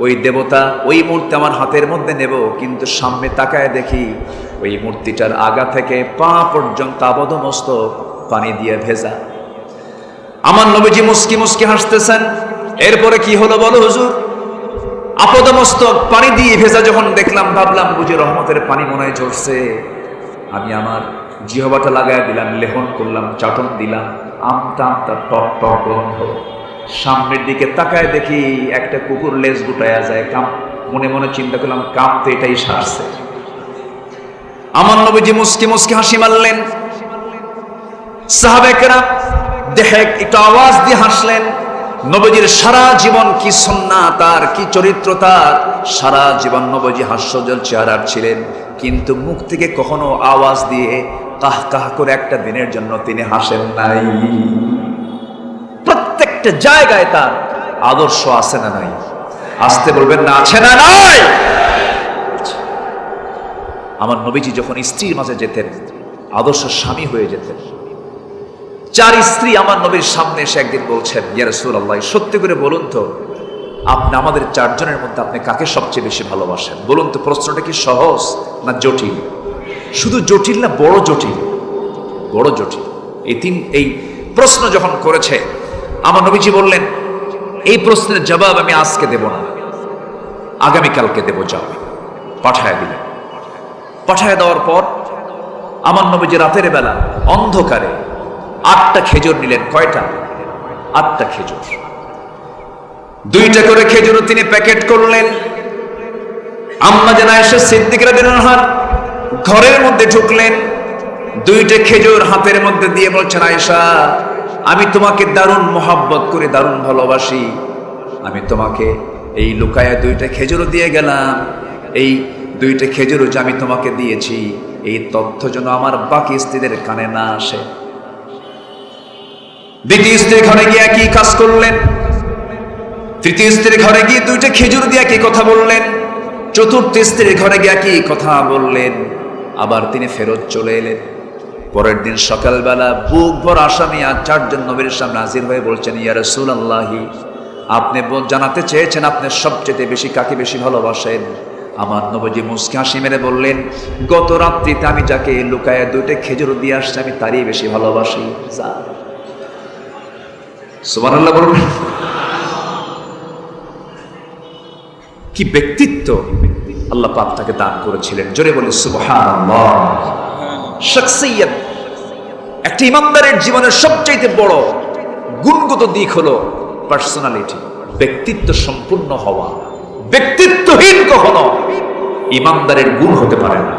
ওই দেবতা, ওই মূর্তি আমার হাতের মধ্যে নেব, কিন্তু সামনে তাকায় দেখি ওই মূর্তিটার আগা থেকে পা পর্যন্ত আবদমস্তক পানি দিয়ে ভেজা। আমার নবীজি মুস্কি মুস্কি হাসতেছেন। এরপরে কি হলো বলো হুজুর? আপদমস্তক পানি দিয়ে ভেজা যখন দেখলাম, ভাবলাম বুঝি রহমতের পানি মনে হয় ঝরছে। আমি আমার জিহবাটা লাগায় দিলাম, লেহন করলাম, চাটন দিলাম, আমতা আমতা টক টক গন্ধ। সামনের দিকে তাকায় দেখি একটা কুকুর লেজ গুটায়া যায়। মনে মনে চিন্তা করলাম, কাম তো এটাই সারছে। আমার নবীজি মুস্কি মুস্কি হাসি মারলেন। সাহাবায়ে দেখে একটু আওয়াজ দিয়ে হাসলেন। নবীজির সারা জীবন কি সুন্নাত, তার কি চরিত্র, তার সারা জীবন নবীজি হাস্যজ্জ্বল চেহারার ছিলেন, কিন্তু মুখ থেকে কখনো আওয়াজ দিয়ে কাহ কাহ করে একটা দিনের জন্য তিনি হাসেন নাই। প্রত্যেকটা জায়গায় তার আদর্শ আছে না নাই? আসতে বলবেন না, আছে না নাই? আমার নবীজি যখন স্ত্রীর মাঝে যেতেন, আদর্শ স্বামী হয়ে যেতেন। 4 স্ত্রী আমার নবীর সামনে এসে একদিন বলছেন, ইয়া রাসূলুল্লাহ, সত্যি করে বলুন তো, আপনি আমাদের 4 জনের মধ্যে আপনি কাকে সবচেয়ে বেশি ভালোবাসেন? বলুন তো, প্রশ্নটা কি সহজ না জটিল? শুধু জটিল না, বড় জটিল, বড় জটিল। এই প্রশ্ন যখন করেছে, আমার নবীজি বললেন, এই প্রশ্নের জবাব আমি আজকে দেব না, আগামীকালকে দেব, যাও। পাঠায় দিলেন। পাঠায় দেওয়ার পর আমার নবীজি রাতের বেলা অন্ধকারে 8টা খেজুর নিলেন। কয়টা? 8টা খেজুর। 2টা করে খেজুর তিনি প্যাকেট করলেন। আম্মা জান আয়েশা সিদ্দিকা রাদিয়াল্লাহু আনহা ঘরের মধ্যে ঢুকলেন, 2টা খেজুর হাতের মধ্যে দিয়ে বলছেন, আয়েশা, আমি তোমাকে দারুণ মোহাব্বত করি, দারুণ ভালোবাসি। আমি তোমাকে এই লুকায়া 2টা খেজুর দিয়ে গেলাম। এই 2টা খেজুর যে আমি তোমাকে দিয়েছি, এই তথ্য যেন আমার বাকি স্ত্রীদের কানে না আসে। দ্বিতীয় স্ত্রীর ঘরে গিয়ে একই কাজ করলেন। তৃতীয় স্ত্রীর ঘরে গিয়ে 2টা খেজুর দিয়ে একই কথা বললেন। চতুর্থ স্ত্রীর ঘরে গিয়ে একই কথা বললেন। আবার তিনি ফেরত চলে এলেন। পরের দিন সকালবেলা বুক ভর আসামি আর 4 জন নবীর সামনে হাজির হয়ে বলছেন, ইয়া রাসূলুল্লাহ, আপনি জানাতে চেয়েছেন আপনি সবচেয়ে বেশি কাকে বেশি ভালোবাসেন। আমার নবীজি মুস্কি হাসি মেরে বললেন, গত রাত্রিতে আমি যাকে লুকায়া 2টা খেজুর দিয়ে আসছি, আমি তারই বেশি ভালোবাসি। যা, সুবহানাল্লাহ বলুন। কি ব্যক্তিত্ব আল্লাহ পাক তাকে দান করেছিলেন, জোরে বলে সুবহানাল্লাহ। শখসিয়ত, একটা ইমানদারের জীবনের সবচেয়ে বড় গুণগত দিক হলো পার্সোনালিটি, ব্যক্তিত্ব সম্পূর্ণ হওয়া। ব্যক্তিত্বহীন কখনো ইমানদারের গুণ হতে পারে না।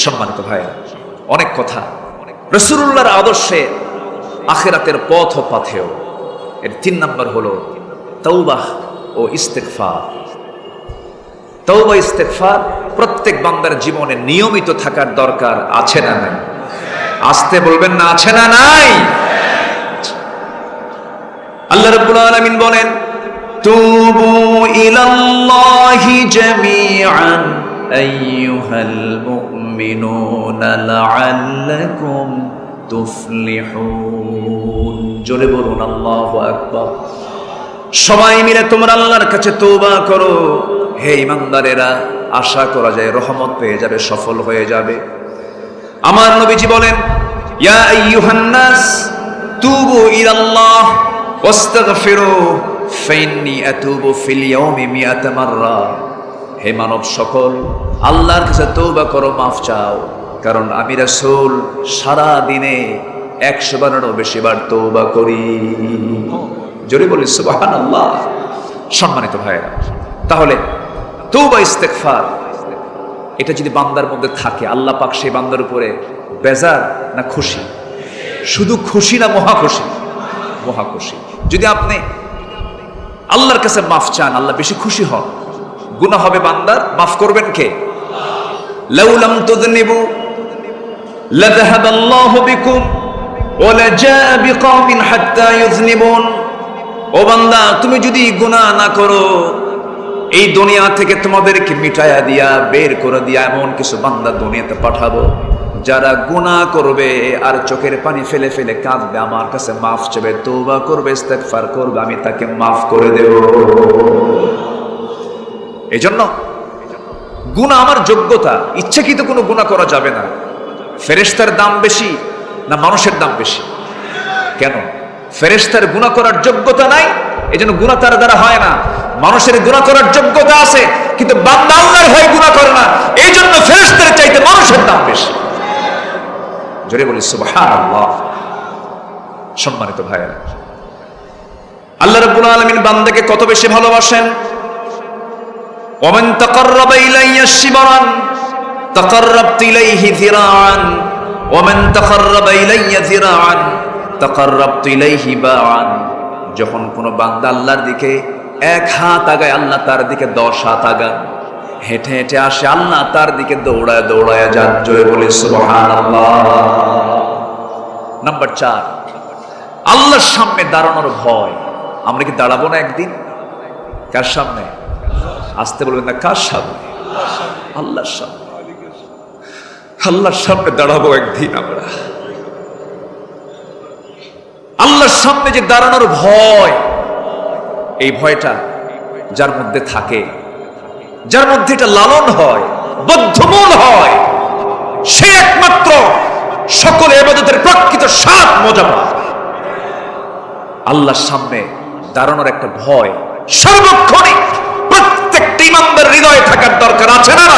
সম্মানিত ভাই, অনেক কথা রাসূলুল্লাহর আদর্শে আখিরাতের পথ ও পাথেয়। এর 3 নম্বর হলো তাওবাহ ও ইস্তেগফার। তাওবা ইস্তেগফার প্রত্যেক বান্দার জীবনে নিয়মিত থাকার দরকার, আছে না নাই? আসতে বলবেন না, আছে না নাই? আল্লাহ রাব্বুল আলামিন বলেন, তুবু ইলাল্লাহি জামিআন আইয়ুহাল মুমিনুনা লাআল্লাকুম তুফলিহুন। জোরে বলুন আল্লাহু আকবার। সবাই মিলে তোমরা আল্লাহর কাছে তওবা করো, হে ইমানদারেরা, আশা করা যায় রহমত পেয়ে যাবে, সফল হয়ে যাবে। আমার নবীজি বলেন, ইয়া আইয়ুহান নাস তুবু ইলাল্লাহ ওয়াস্তাগফিরু ফাইন্নী আতুবু ফিল ইয়াউমি মিআতা মাররা। হে মানব সকল, আল্লাহর কাছে তওবা করো, মাফ চাও, কারণ আমি রাসূল সারা দিনে 100 বারেরও বেশি বার তওবা করি। জোরে বলি সুবহানাল্লাহ। সম্মানিত ভাইরা, তাহলে তওবা ইস্তেগফার এটা যদি বান্দার মধ্যে থাকে, আল্লাহ পাক সেই বান্দার উপরে বেজার না খুশি? শুধু খুশি না মহা খুশি? মহা খুশি। যদি আপনি আল্লাহর কাছে মাফ চান, আল্লাহ বেশি খুশি হন। গুনাহ হবে বান্দার, মাফ করবেন কে? লাউ লাম তুযনিবু লাযাহাবা আল্লাহু বিকুম ওয়া লাজাআ বিকওমিন হাত্তা ইউযনিবুন। ও বান্দা, তুমি যদি গুনাহ না করো, এই দুনিয়া থেকে তোমাদেরকে মিটায়া দিয়া, বের করে দিয়া এমন কিছু বান্দা দুনিয়াতে পাঠাবো যারা গুনাহ করবে আর চোখের পানি ফেলে ফেলে কাঁদবে, আমার কাছে মাফ চাবে, তওবা করবে, ইস্তেগফার করবে, আমি তাকে মাফ করে দেব। এজন্য গুনাহ আমার যোগ্যতা, ইচ্ছাকৃত কোনো গুনাহ করা যাবে না। ফেরেশতার দাম বেশি না মানুষের দাম বেশি? কেন? ফেরেশতার গুনাহ করার যোগ্যতা নাই, এজন্য গুনাহ তার দ্বারা হয় না। মানুষের গুনাহ করার যোগ্যতা আছে, কিন্তু বান্দা আল্লাহর ভয়ে গুনাহ করে না, এই জন্য ফেরেশতার চাইতে মানুষের দাম বেশি। জোরে বলি সুবহানাল্লাহ। সম্মানিত ভাইরা, আল্লাহ রাব্বুল আলামিন বান্দাকে কত বেশি ভালোবাসেন। ওমান তাকাররাবা ইলাইয়া শিবরান তাকাররাবতু ইলাইহি যিরাআন ওমান তাকাররাবা ইলাইয়া যিরাআন তাকাররাবতু ইলাইহি বাআন। যখন কোন বান্দা আল্লাহর দিকে এক হাত আগায়, আল্লাহ তার দিকে 10 হাত আগান। হেঁটে হেঁটে আসে, আল্লাহ তার দিকে দৌড়ায় দৌড়ায় যান। জোরে বলি সুবহানাল্লাহ। নাম্বার 4, আল্লাহর সামনে দাঁড়ানোর ভয়। আমরা কি দাঁড়াবো না একদিন? কার সামনে? আসতে বলবেন না, কার সামনে? আল্লাহর সামনে। আল্লাহর সামনে দাঁড়াবো একদিন আমরা। আল্লাহর সামনে যে দাঁড়ানোর ভয়, এই ভয়টা যার মধ্যে থাকে, যার মধ্যে এটা লালন হয়, বদ্ধমূল হয়, সে একমাত্র সকল ইবাদতের প্রকৃত স্বাদ মজা পায়। আল্লাহর সামনে দাঁড়ানোর একটা ভয় সর্বক্ষণিক প্রত্যেকটা ইমানদার হৃদয়ে থাকার দরকার, আছে না?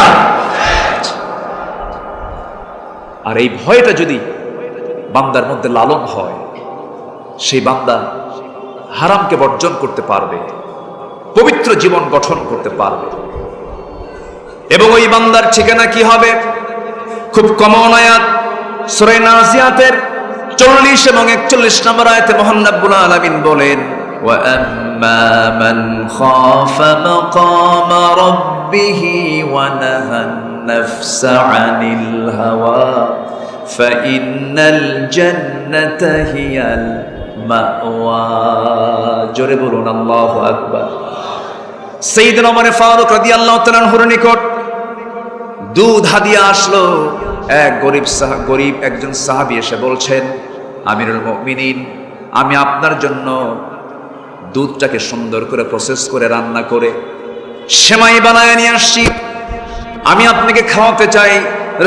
আর এই ভয়টা যদি বান্দার মধ্যে লালন হয়, সেই বান্দা হারামকে বর্জন করতে পারবে, পবিত্র জীবন গঠন করতে পারবে। এবং ওই বান্দার ঠিকানা কি হবে? খুব কমন আয়াত, সূরা নাজিয়াতের 40 এবং 41 নম্বর আয়াতে মহান রব্বুল আলামিন বলেন, ওয়া আম্মা মান খাফা মাকামা রাব্বিহি ওয়া নাহান নাফসা আনিল হাওয়া ফাইন্নাল জান্নাতা হিয়াল মাওয়া। জোরে বলুন আল্লাহু আকবার। সাইয়েদনা ওমর ফারুক রাদিয়াল্লাহু তাআলা আনহুর নিকট দুধ হাদিয়া আসলো। এক গরিব একজন সাহাবী এসে বলছেন, আমিরুল মুমিনিন, আমি আপনার জন্য দুধটাকে সুন্দর করে প্রসেস করে রান্না করে সেমাই বানায় নিয়ে আসছি, আমি আপনাকে খাওয়াতে চাই।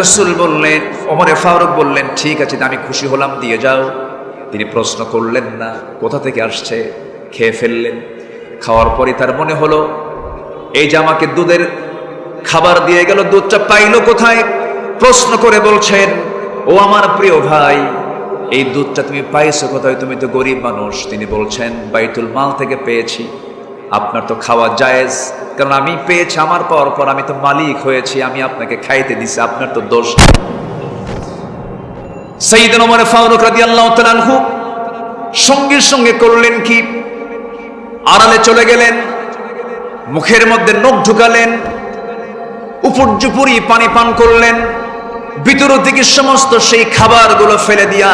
রাসূল বললেন, ওমর ফারুক বললেন, ঠিক আছে, আমি খুশি হলাম, দিয়ে যাও। তিনি প্রশ্ন করলেন না কোথা থেকে আসছে, খেয়ে ফেললেন। খাওয়ার পরে তার মনে হলো, এই যে আমাকে দুধের খাবার দিয়ে গেল, দুধটা পাইলো কোথায়? প্রশ্ন করে বলছেন, ও আমার প্রিয় ভাই, এই দুধটা তুমি পাইছো কোথায়? তুমি তো গরিব মানুষ। তিনি বলছেন, বাইতুল মাল থেকে পেয়েছি। আপনার তো খাওয়া জায়েজ, কারণ আমি পেয়েছি, আমার পাওয়ার পর আমি তো মালিক হয়েছি, আমি আপনাকে খাইতে দিছি, আপনার তো দোষ। সাইয়েদনা ওমর ফারুক রাদিয়াল্লাহু তাআলা আনহু সঙ্গে সঙ্গে করলেন কি? আড়ালে চলে গেলেন, মুখের মধ্যে নখ ঢুকালেন, উপর্যুপুরি পানি পান করলেন, ভিতর থেকে সমস্ত সেই খাবারগুলো ফেলে দিয়া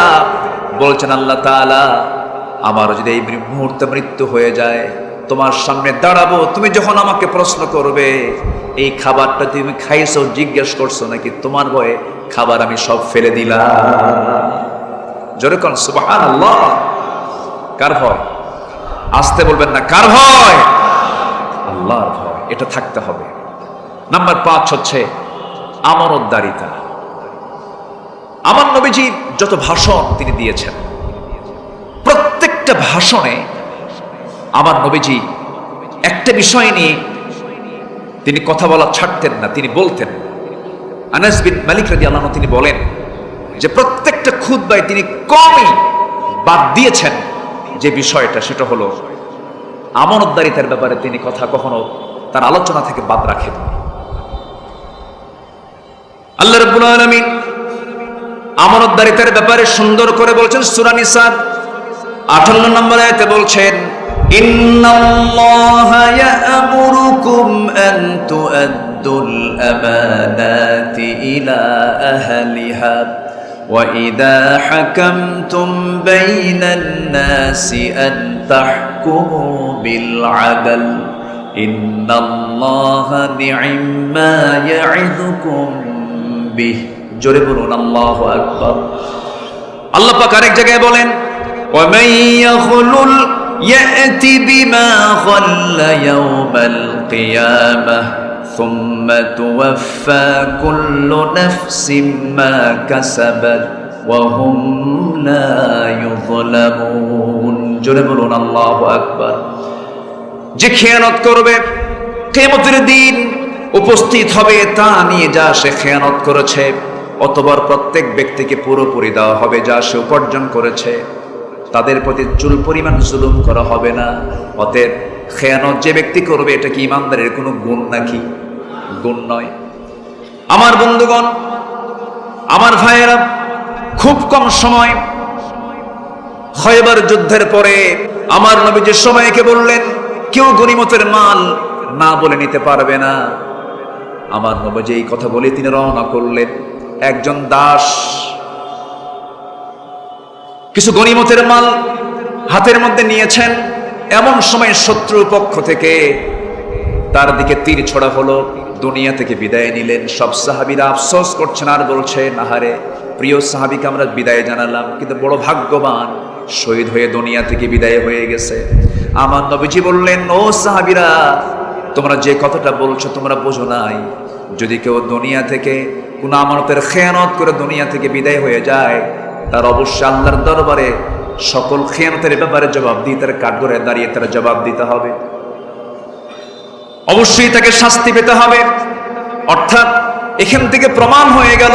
বলছেন, আল্লাহ তাআলা, আমার যদি এই মুহূর্তে মৃত্যু হয়ে যায়, তোমার সামনে দাঁড়াবো, তুমি যখন আমাকে প্রশ্ন করবে এই খাবারটা তুমি খাইছো, জিজ্ঞেস করছো নাকি, তোমার ভয়ে খাবার আমি সব ফেলে দিলাম। জোরে কোন সুবহানাল্লাহ। কার ভয়? আসতে বলবেন না, কার ভয়? আল্লাহর ভয়। এটা থাকতে হবে। নাম্বার 5 হচ্ছে আমানতদারিতা। আমার নবীজি যত ভাষণ তিনি দিয়েছেন, প্রত্যেকটা ভাষণে আমার নবীজি একটা বিষয় নিয়ে তিনি কথা বলা ছাড়তেন না, তিনি বলতেন। আনাস বিন মালিক রাদিয়াল্লাহু আনহু তিনি বলেন যে প্রত্যেকটা খুতবায় তিনি কমই বাদ দিয়েছেন যে বিষয়টা, সেটা হলো আমানতদারিতার ব্যাপারে তিনি কথা কখনো তার আলোচনা থেকে বাদ রাখেন। আল্লাহ রাব্বুল আলামিন আমানতদারিতার ব্যাপারে সুন্দর করে বলছেন। সূরা নিসা 58 নম্বর আয়াতে বলছেন, ইন্নাল্লাহা ইয়া'মুরুকুম আন তুআদ্দু আদ্দুল আমানাতি ইলা আহলিহা وَإِذَا حَكَمْتُمْ بَيْنَ النَّاسِ أَن تَحْكُمُوا بِالْعَدْلِ إِنَّ اللَّهَ نِعِمَّا يَعِظُكُمْ بِهِ জোরে বলুন আল্লাহু আকবার। আল্লাহ পাক আরেক জায়গায় বলেন وَمَن يَخْلُلْ يَأْتِ بِمَا خَلَّ يَوْمَ الْقِيَامَةِ ثم توفى كل نفس ما كسبت وهم لا يظلمون জোরে বলুন আল্লাহু আকবার। যে খেয়ানত করবে কিয়ামতের দিন উপস্থিত হবে তা নিয়ে যা সে খেয়ানত করেছে, অতঃপর প্রত্যেক ব্যক্তিকে পুরোপুরি দেওয়া হবে যা সে উপার্জন করেছে, তাদের প্রতি চুল পরিমাণ জুলুম করা হবে না। অতএব খেয়ানত যে ব্যক্তি করবে এটা কি ইমানদারের কোনো গুণ নাকি? গুণ নয়। আমার বন্ধুগণ, আমার ভাইয়েরা, খুব কম সময় খয়বার যুদ্ধের পরে আমার নবী যে সময়কে বললেন কেউ গনিমতের মাল না বলে নিতে পারবে না, আমার নবী যে এই কথা বলে তিনি রওনা করলেন। একজন দাস কিছু গনিমতের মাল হাতের মধ্যে নিয়েছেন, এমন সময় শত্রু পক্ষ থেকে তার দিকে তীর ছোড়া হলো, দুনিয়া থেকে বিদায় নিলেন। সব সাহাবীরা আফসোস করছেন আর বলছেন, আহারে প্রিয় সাহাবীকে আমরা বিদায় জানালাম, কিন্তু বড় ভাগ্যবান, শহীদ হয়ে দুনিয়া থেকে বিদায় হয়ে গেছে। আমার নবীজি বললেন, ও সাহাবীরা, তোমরা যে কথাটা বলছো তোমরা বোঝো নাই, যদি কেউ দুনিয়া থেকে কোন আমানতের খেয়ানত করে দুনিয়া থেকে বিদায় হয়ে যায়, তার অবশ্যই আল্লাহর দরবারে সকল খেয়ানতের ব্যাপারে জবাব দিয়ে তার কাঠগড়ায় দাঁড়িয়ে তার জবাব দিতে হবে, অবশ্যই তাকে শাস্তি পেতে হবে। অর্থাৎ এখান থেকে প্রমাণ হয়ে গেল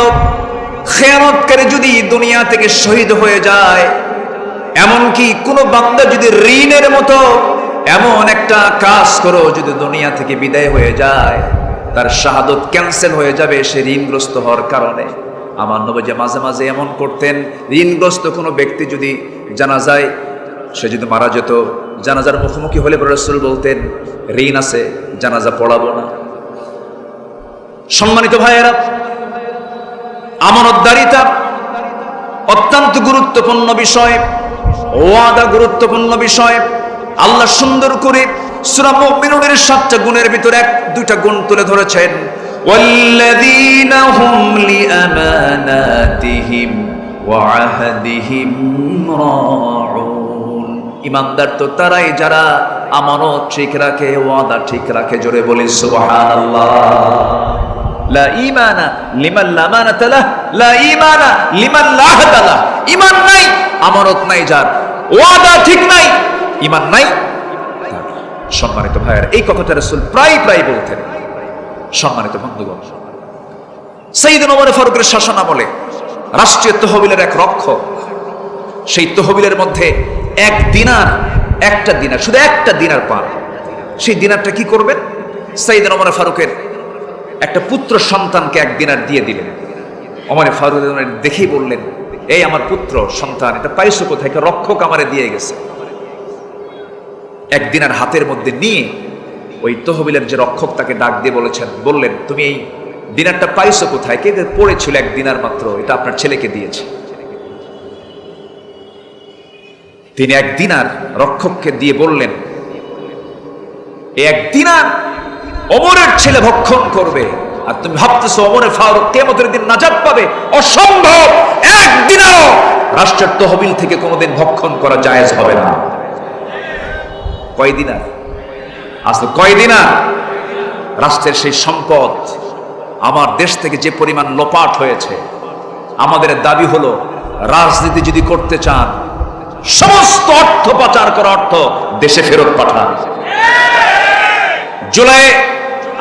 খেয়ানতকারী যদি দুনিয়া থেকে শহীদ হয়ে যায়, এমনকি কোনো বান্দা যদি ঋণের মতো এমন একটা কাজ করো যদি দুনিয়া থেকে বিদায় হয়ে যায়, তার শাহাদত ক্যান্সেল হয়ে যাবে সে ঋণগ্রস্ত হওয়ার কারণে। আমার নবী যে মাঝে মাঝে এমন করতেন, ঋণগ্রস্ত কোনো ব্যক্তি যদি জানাজায় সে যদি মারা যেত, জানাজার মুখোমুখি হলে রাসূল বলতেন, ঋণ আছে, জানাজা পড়াবো না। সম্মানিত ভাইয়েরা, আমানতদারিতা অত্যন্ত গুরুত্বপূর্ণ বিষয়, ওয়াদা গুরুত্বপূর্ণ বিষয়। আল্লাহ সুন্দর করে সূরা মুমিনুনের 7টা গুণের ভিতরে 2টা গুণ তুলে ধরেছেন, ওয়াল্লাযীনা হুম লিআমানাতিহিম ওয়া আহদিহিম রাউন। ইমানদার তো তারাই যারা আমানত ঠিক রাখে, ওয়াদা ঠিক রাখে। জোরে বলি সুবহানাল্লাহ। লা ঈমানা লিমান লা আমানাতা লাহ, লা ঈমানা লিমান লা আহদা লাহ। ঈমান নাই, আমানত নাই যার, ওয়াদা ঠিক নাই, ঈমান নাই। সম্মানিত ভাইয়েরা, এই কথাটা রাসূল প্রায় বলতেন। সম্মানিত বন্ধুগণ, সাইয়েদনা ওমর ফারুকের শাসনামলে রাষ্ট্রীয় তহবিলের এক রক্ষক, সেই তহবিলের মধ্যে একটা দিনার শুধু একটা দিনার পান। সেই দিনারটা কি করবেন? সাইয়েদনা ওমর ফারুকের একটা পুত্র সন্তানকে 1 দিনার দিয়ে দিলেন। ওমর ফারুক দেখেই বললেন, এই আমার পুত্র সন্তান, এটা পাইছো কোথায়? রক্ষক আমারে দিয়ে গেছে। 1 দিনার হাতের মধ্যে নিয়ে ওই তহবিলের যে রক্ষক তাকে ডাক দিয়ে বললেন, তুমি এই দিনারটা পাইছো কোথায়? কে পড়েছিল 1 দিনার মাত্র, এটা আপনার ছেলেকে দিয়েছে। তিনি 1 দিনার রক্ষককে দিয়ে বললেন, এই 1 দিনার ওমরের ছেলে ভক্ষণ করবে, আর তুমি ভাবতেছো ওমরে ফারুক কিয়ামতের দিন নাজাত পাবে? অসম্ভব। 1 দিনারও রাষ্ট্রের তহবিল থেকে কোনোদিন ভক্ষণ করা জায়েজ হবে না। কয় দিনার? আসলে কয় দিনার? রাষ্ট্রের সেই সম্পদ আমার দেশ থেকে যে পরিমাণ লোপাট হয়েছে, আমাদের দাবি হলো রাজনীতি যদি করতে চান সমস্ত অর্থ পাচার করা অর্থ দেশে ফেরত পাঠান। জুলাই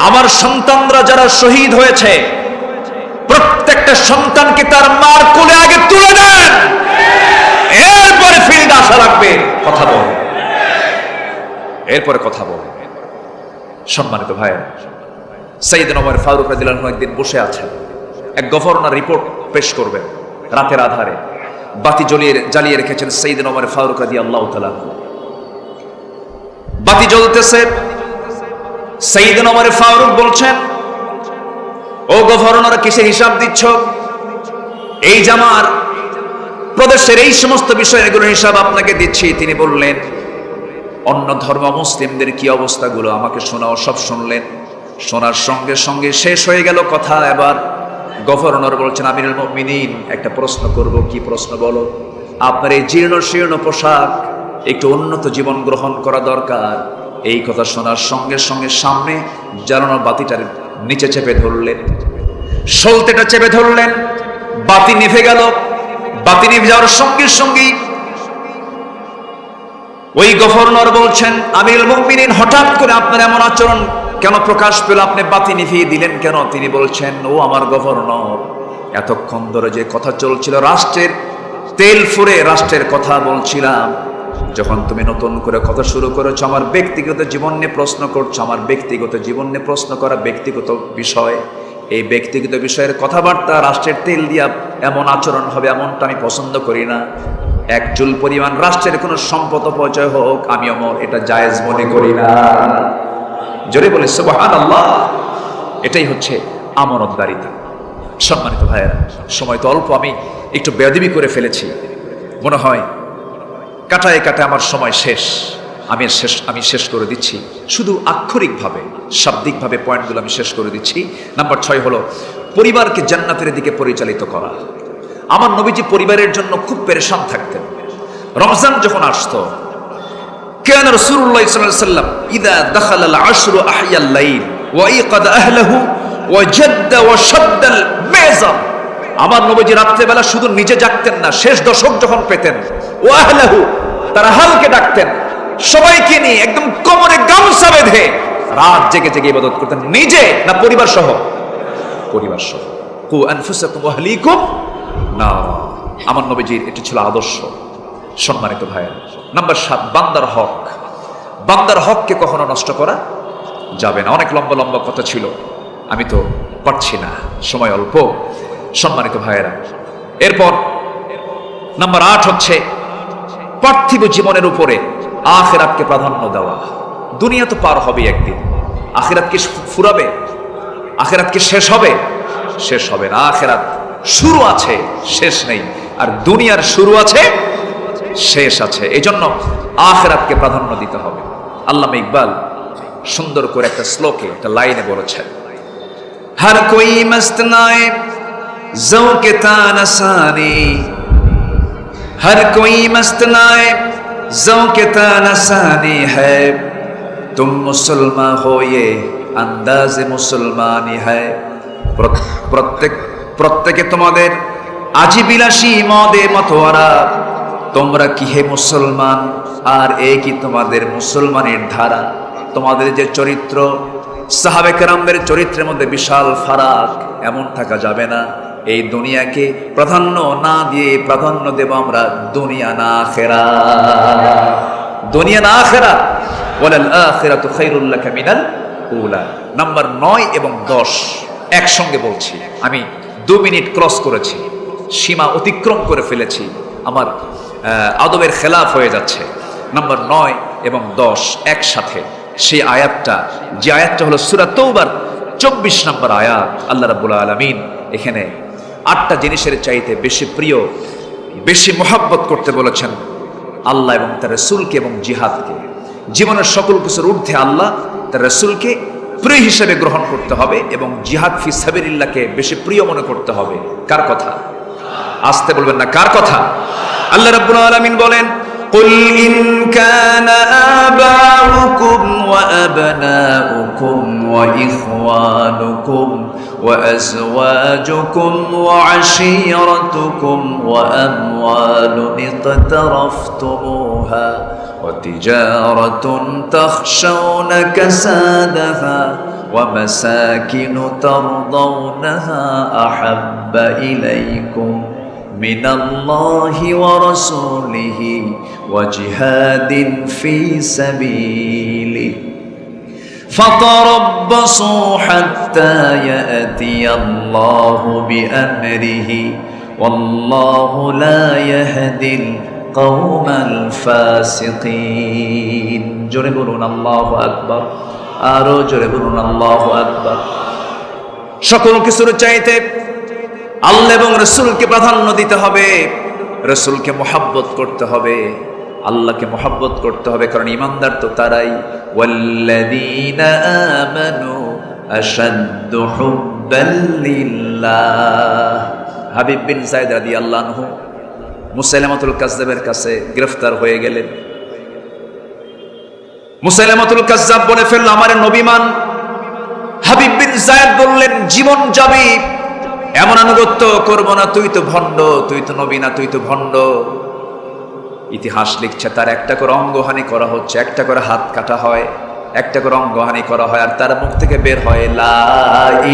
আমার সন্তানরা যারা শহীদ হয়েছে, প্রত্যেকটা সন্তানকে তার মার কোলে আগে তুলে দেন, এরপরে ফিল্ড আসা লাগবে, কথা বল, এরপরে কথা বল। সম্মানিত ভাই, সাইয়েদনা ওমর ফারুক রাদিয়াল্লাহু আনহু একদিন বসে আছেন, এক গভর্নর রিপোর্ট পেশ করবেন। রাতের আধারে বাতি জ্বালিয়ে রেখেছেন সাইয়েদনা ওমর ফারুক রাদিয়াল্লাহু তাআলা। বাতি জ্বলতেছে, সাইয়েদনা ওমর ফারুক বলছেন, ও গভর্নর, কিসের হিসাব দিচ্ছ? এই জামার প্রদেশের এই সমস্ত বিষয়গুলোর হিসাব আপনাকে দিচ্ছি। তিনি বললেন, অন্য ধর্ম মুসলিমদের কি অবস্থাগুলো আমাকে শোনাও। সব শুনলেন। শোনার সঙ্গে সঙ্গে শেষ হয়ে গেল কথা। এবার গভর্নর বলছেন, আমিরুল মুমিনিন, একটা প্রশ্ন করব। কি প্রশ্ন বলো? আপনার এই জীর্ণ শীর্ণ পোশাক, একটু উন্নত জীবন গ্রহণ করা দরকার। এই কথা শোনার সঙ্গে সঙ্গে সামনে জ্বালানোর বাতিটার নিচে চেপে ধরলেন, সলতেটা চেপে ধরলেন। বাতি নিভে গেল। বাতি নিভে যাওয়ার সঙ্গে সঙ্গেই ওই গভর্নর বলছেন, আমিরুল মুমিনিন, হঠাৎ করে আপনার এমন আচরণ কেন প্রকাশ পেল? আপনি বাতি নিভিয়ে দিলেন কেন? তিনি বলছেন, ও আমার গভর্নর, এতক্ষণ ধরে যে কথা চলছিল, রাষ্ট্রের তেল ফুরে রাষ্ট্রের কথা বলছিলাম, যখন তুমি নতুন করে কথা শুরু করেছো, আমার ব্যক্তিগত জীবন নিয়ে প্রশ্ন করছো, আমার ব্যক্তিগত জীবন নিয়ে প্রশ্ন করা ব্যক্তিগত বিষয়। এই ব্যক্তিগত বিষয়ের কথাবার্তা রাষ্ট্রের তেল দিয়া এমন আচরণ হবে, এমনটা আমি পছন্দ করি না। এক চুল পরিমাণ রাষ্ট্রের কোনো সম্পদ অপচয় হোক, আমি এটা জায়েজ মনে করি না। জোরে বলে সুবহানাল্লাহ। এটাই হচ্ছে আমানতদারিতা। সম্মানিত ভাইয়েরা, সময় তো অল্প, আমি একটু বেয়াদবি করে ফেলেছি। মনে হয় কাটায় কাটায় আমার সময় শেষ। আমি শেষ করে দিচ্ছি, শুধু আক্ষরিকভাবে, শাব্দিকভাবে পয়েন্টগুলো আমি শেষ করে দিচ্ছি। নাম্বার 6 হলো পরিবারকে জান্নাতের দিকে পরিচালিত করা। আমার নবীজি পরিবারের জন্য খুব পেরেশান থাকতেন। রমজান যখন আসতো, كان رسول الله صلى الله عليه وسلم إذا دخل العشر أحيا الليل وأيقظ أهله وجد وشد الميزان। আমার নবীজি রাত্রেবেলা শুধু নিজে জাগতেন না, শেষ দশক যখন পেতেন, ও আহলাহু, তারা হালকে ডাকতেন, সবাইকে নিয়ে একদম কোমরে গামছা বেঁধে রাত জেগে জেগে ইবাদত করতেন। নিজে না, পরিবার সহ? পরিবার সহ। কু আনফুসাকুম ওয়া আহলিকুম নারা। আমার নবীজির এটি ছিল আদর্শ। সম্মানিত ভাইয়েরা, নাম্বার 7, বান্দার হক। বান্দার হককে কখনো নষ্ট করা যাবে না। অনেক লম্বা লম্বা কথা ছিল, আমি তো পারছি না, সময় অল্প। সম্মানিত ভাইয়েরা, এরপর নাম্বার 8 হচ্ছে পার্থিব জীবনের উপরে আখিরাতকে প্রাধান্য দেওয়া। দুনিয়া তো পার হবে একদিন, আখিরাত কি ফুরাবে? আখিরাত কি শেষ হবে? শেষ হবে না। আখিরাত শুরু আছে, শেষ নেই। আর দুনিয়ার শুরু আছে, শেষ আছে। এই জন্য আখিরাতকে প্রাধান্য দিতে হবে। আল্লামা ইকবাল সুন্দর করে একটা শ্লোকে, একটা লাইনে বলেছেন, হর কোই মস্ত নায়ে ज़ौक़ तानसानी, हर कोई मस्त नाए ज़ौक़ तानसानी है, तुम मुसलमान हो ये अंदाज़ मुसलमानी है। প্রত্যেকে তোমাদের আজি বিলাসী মদে মতোয়ারা, তোমরা কি হে মুসলমান, আর এই কি তোমাদের মুসলমানের ধারা। তোমাদের যে চরিত্র, সাহাবে কেরামদের চরিত্রের মধ্যে বিশাল ফারাক, এমন থাকা যাবে না। এই দুনিয়াকে প্রাধান্য না দিয়ে প্রাধান্য দেব আমরা দুনিয়া না আখিরাত। দুনিয়া না আখিরাত। ওয়ালাল আখিরাতু খায়রুল লাকা মিনাল উলা। নাম্বার 9 এবং 10 একসঙ্গে বলছি। আমি 2 মিনিট ক্রস করেছি, সীমা অতিক্রম করে ফেলেছি, আমার আদবের খেলাফ হয়ে যাচ্ছে। নাম্বার 9 এবং 10 একসাথে, সেই আয়াতটা, যে আয়াতটা হলো সূরা তাওবার 24 নম্বর আয়াত। আল্লাহ রাব্বুল আলামিন এখানে 8টা জিনিসের চাইতে বেশি প্রিয়, বেশি মহব্বত করতে বলেছেন আল্লাহ এবং তার রাসূলকে এবং জিহাদকে। জীবনের সকল কিছুর ঊর্ধ্বে আল্লাহ তার রাসূলকে প্রিয় হিসেবে গ্রহণ করতে হবে এবং জিহাদ ফি সাবিলিল্লাহকে বেশি প্রিয় মনে করতে হবে। কার কথা? আসতে বলবেন না, কার কথা? আল্লাহ রাব্বুল আলামিন বলেন, قل إن كان آباؤكم وأبناؤكم وإخوانكم وأزواجكم وعشيرتكم وأموال اقترفتموها وتجارة تخشون كسادها ومساكن ترضونها أحب إليكم من الله ورسوله وجهاد في سبيله فتربصوا حتى يأتي الله بأمره والله لا يهدي القوم الفاسقين। জোরে বলুন আল্লাহু আকবার। আরো জোরে বলুন আল্লাহু আকবার। সকল কিছুর চাইতে আল্লাহ এবং রসুলকে প্রাধান্য দিতে হবে, রসুলকে মোহাব্বত করতে হবে, আল্লাহকে মোহাব্বত করতে হবে। কারণ ইমানদার তো তারাই, ওয়াল্লাযীনা আমানু আশাদ্দু হুব্বাল লিল্লাহ। হাবিব বিন যায়েদ রাদিয়াল্লাহু আনহু মুসাইলামাতুল কাযযাবের কাছে গ্রেফতার হয়ে গেলেন। মুসাইলামাতুল কাযযাব বলে ফেলল, আমার নবী মান। হাবিব বিন যায়েদ বললেন, জীবন যাবে, এমন আনুগত্য করব না, তুই তো ভণ্ড, তুই তো নবী না, তুই তো ভণ্ড। ইতিহাস লিখছে তার একটা করে অঙ্গহানি করা হচ্ছে, একটা করে হাত কাটা হয়, একটা করে অঙ্গহানি করা হয়, আর তার মুখ থেকে বের হয় লা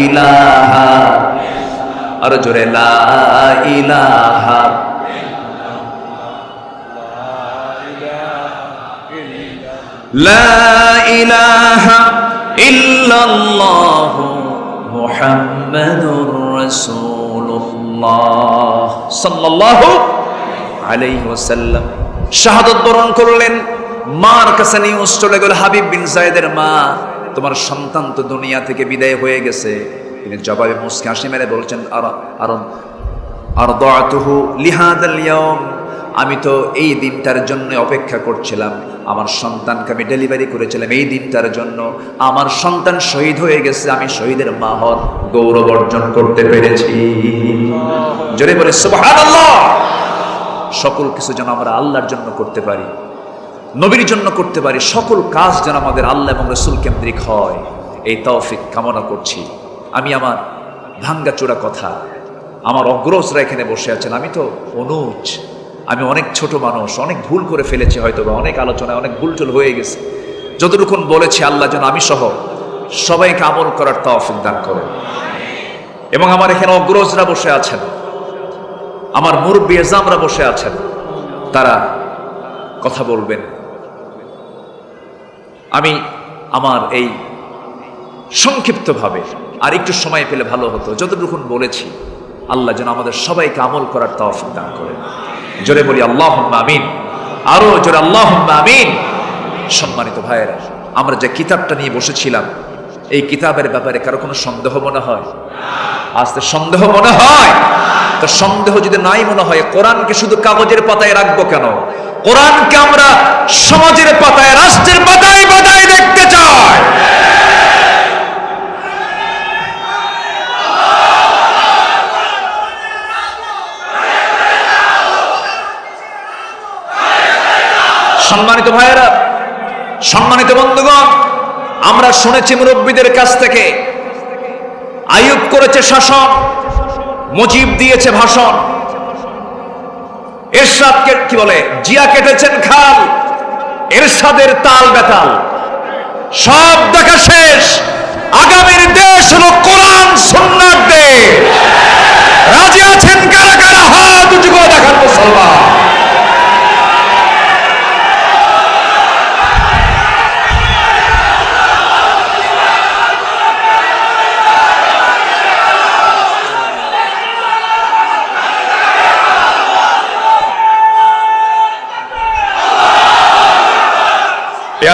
ইলাহা, আরো জোরে লা ইলাহা, লা ইলাহা ইল্লাল্লাহু মুহাম্মাদুর রাসূলুল্লাহ সাল্লাল্লাহু আলাইহি ওয়াসাল্লাম। শাহাদাত বরণ করলেন। মার কাছে নিউজ চলে গেল, হাবিব বিন যায়েদের মা, তোমার সন্তান তো দুনিয়া থেকে বিদায় হয়ে গেছে। তিনি জবাবে মুস্কি হাসি মেরে বলছেন, আরদাতুহু লিহাদাল ইয়াউম, আমি তো এই দিনটার জন্য অপেক্ষা করছিলাম, আমার সন্তানকে আমি ডেলিভারি করেছিলাম এই দিনটার জন্য। আমার সন্তান শহীদ হয়ে গেছে, আমি শহীদের মা হওয়ার গৌরব অর্জন করতে পেরেছি। জোরে বলে সুবহানাল্লাহ। সকল কিছু যেন আমরা আল্লাহর জন্য করতে পারি, নবীর জন্য করতে পারি, সকল কাজ যেন আমাদের আল্লাহ এবং রাসূল কেন্দ্রিক হয়, এই তৌফিক কামনা করছি। আমি আমার ভাঙ্গাচোরা কথা, আমার অগ্রজরা এখানে বসে আছেন, আমি তো অনুজ, আমি অনেক ছোট মানুষ, অনেক ভুল করে ফেলেছি, হয়তো বা অনেক আলোচনায় অনেক ভুলটুল হয়ে গেছে। যতটুকুন বলেছি আল্লাহ যেন আমি সহ সবাইকে আমল করার তৌফিক দান করেন। এবং আমার এখানে অগ্রজরা বসে আছেন, আমার মুরব্বি এজামরা বসে আছেন, তারা কথা বলবেন। আমি আমার এই সংক্ষিপ্তভাবে আর একটু সময় পেলে ভালো হতো, যতটুকুন বলেছি আল্লাহ যেন আমাদের সবাইকে আমল করার তৌফিক দান করেন। জোরে বলি আল্লাহুম্মা আমিন, আরো জোরে আল্লাহুম্মা আমিন। সম্মানিত ভাইয়েরা, আমরা যে কিতাবটা নিয়ে বসেছিলাম, এই কিতাবের ব্যাপারে কারো কোনো সন্দেহ মনে হয়? আজকে সন্দেহ মনে হয়? তো সন্দেহ যদি নাই মনে হয়, কোরআনকে শুধু কাগজের পাতায় রাখবো কেন? কোরআনকে আমরা সমাজের পাতায়, রাষ্ট্রের পাতায় পাতায় দেখতে চাই। সম্মানিত ভাইয়েরা, সম্মানিত বন্ধুগণ, আমরা শুনেছি মুরব্বীদের কাছ থেকে, আইয়ুব করেছে শাসন, মুজিব দিয়েছে ভাষণ, এরশাদকে কি বলে, জিয়া কেটেছেন খাল, এরশাদের তাল বেতাল, সব দেখা শেষ। আগামীর দেশ হলো কোরআন সুন্নাহর দেশ। রাজি আছেন কারা কারা? হাত উঁচু করে দেখান মুসলমান।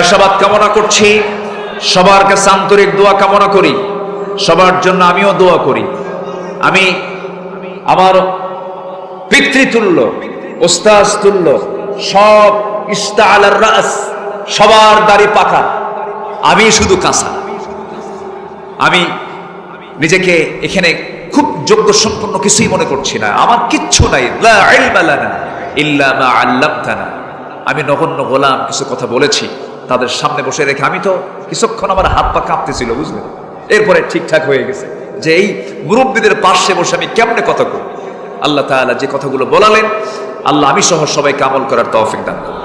আশাবাদ কামনা করছি, সবার কাছে আন্তরিক দোয়া কামনা করি, সবার জন্য আমিও দোয়া করি। আমি আমার পিতৃতুল্য, ওস্তাজ তুল্য, সব ইস্তাআলার রাস, সবার দাড়ি পাকা, আমি শুধু কাঁচা। আমি নিজেকে এখানে খুব যোগ্য সম্পন্ন কিছুই মনে করছি না, আমার কিচ্ছু নাই। লা ইলমা লানা ইল্লা মা আল্লামতানা। আমি নগণ্য গোলাম, কিছু কথা বলেছি তাদের সামনে বসে রেখে। আমি তো কিছুক্ষণ আমার হাত পা কাঁপতেছিল, বুঝলেন? এরপরে ঠিকঠাক হয়ে গেছে যে এই মুরব্বীদের পাশে বসে আমি কেমনে কথা করি। আল্লাহ তাআলা যে কথাগুলো বলালেন, আল্লাহ আমি সহ সবাইকে আমল করার তৌফিক দান করুন।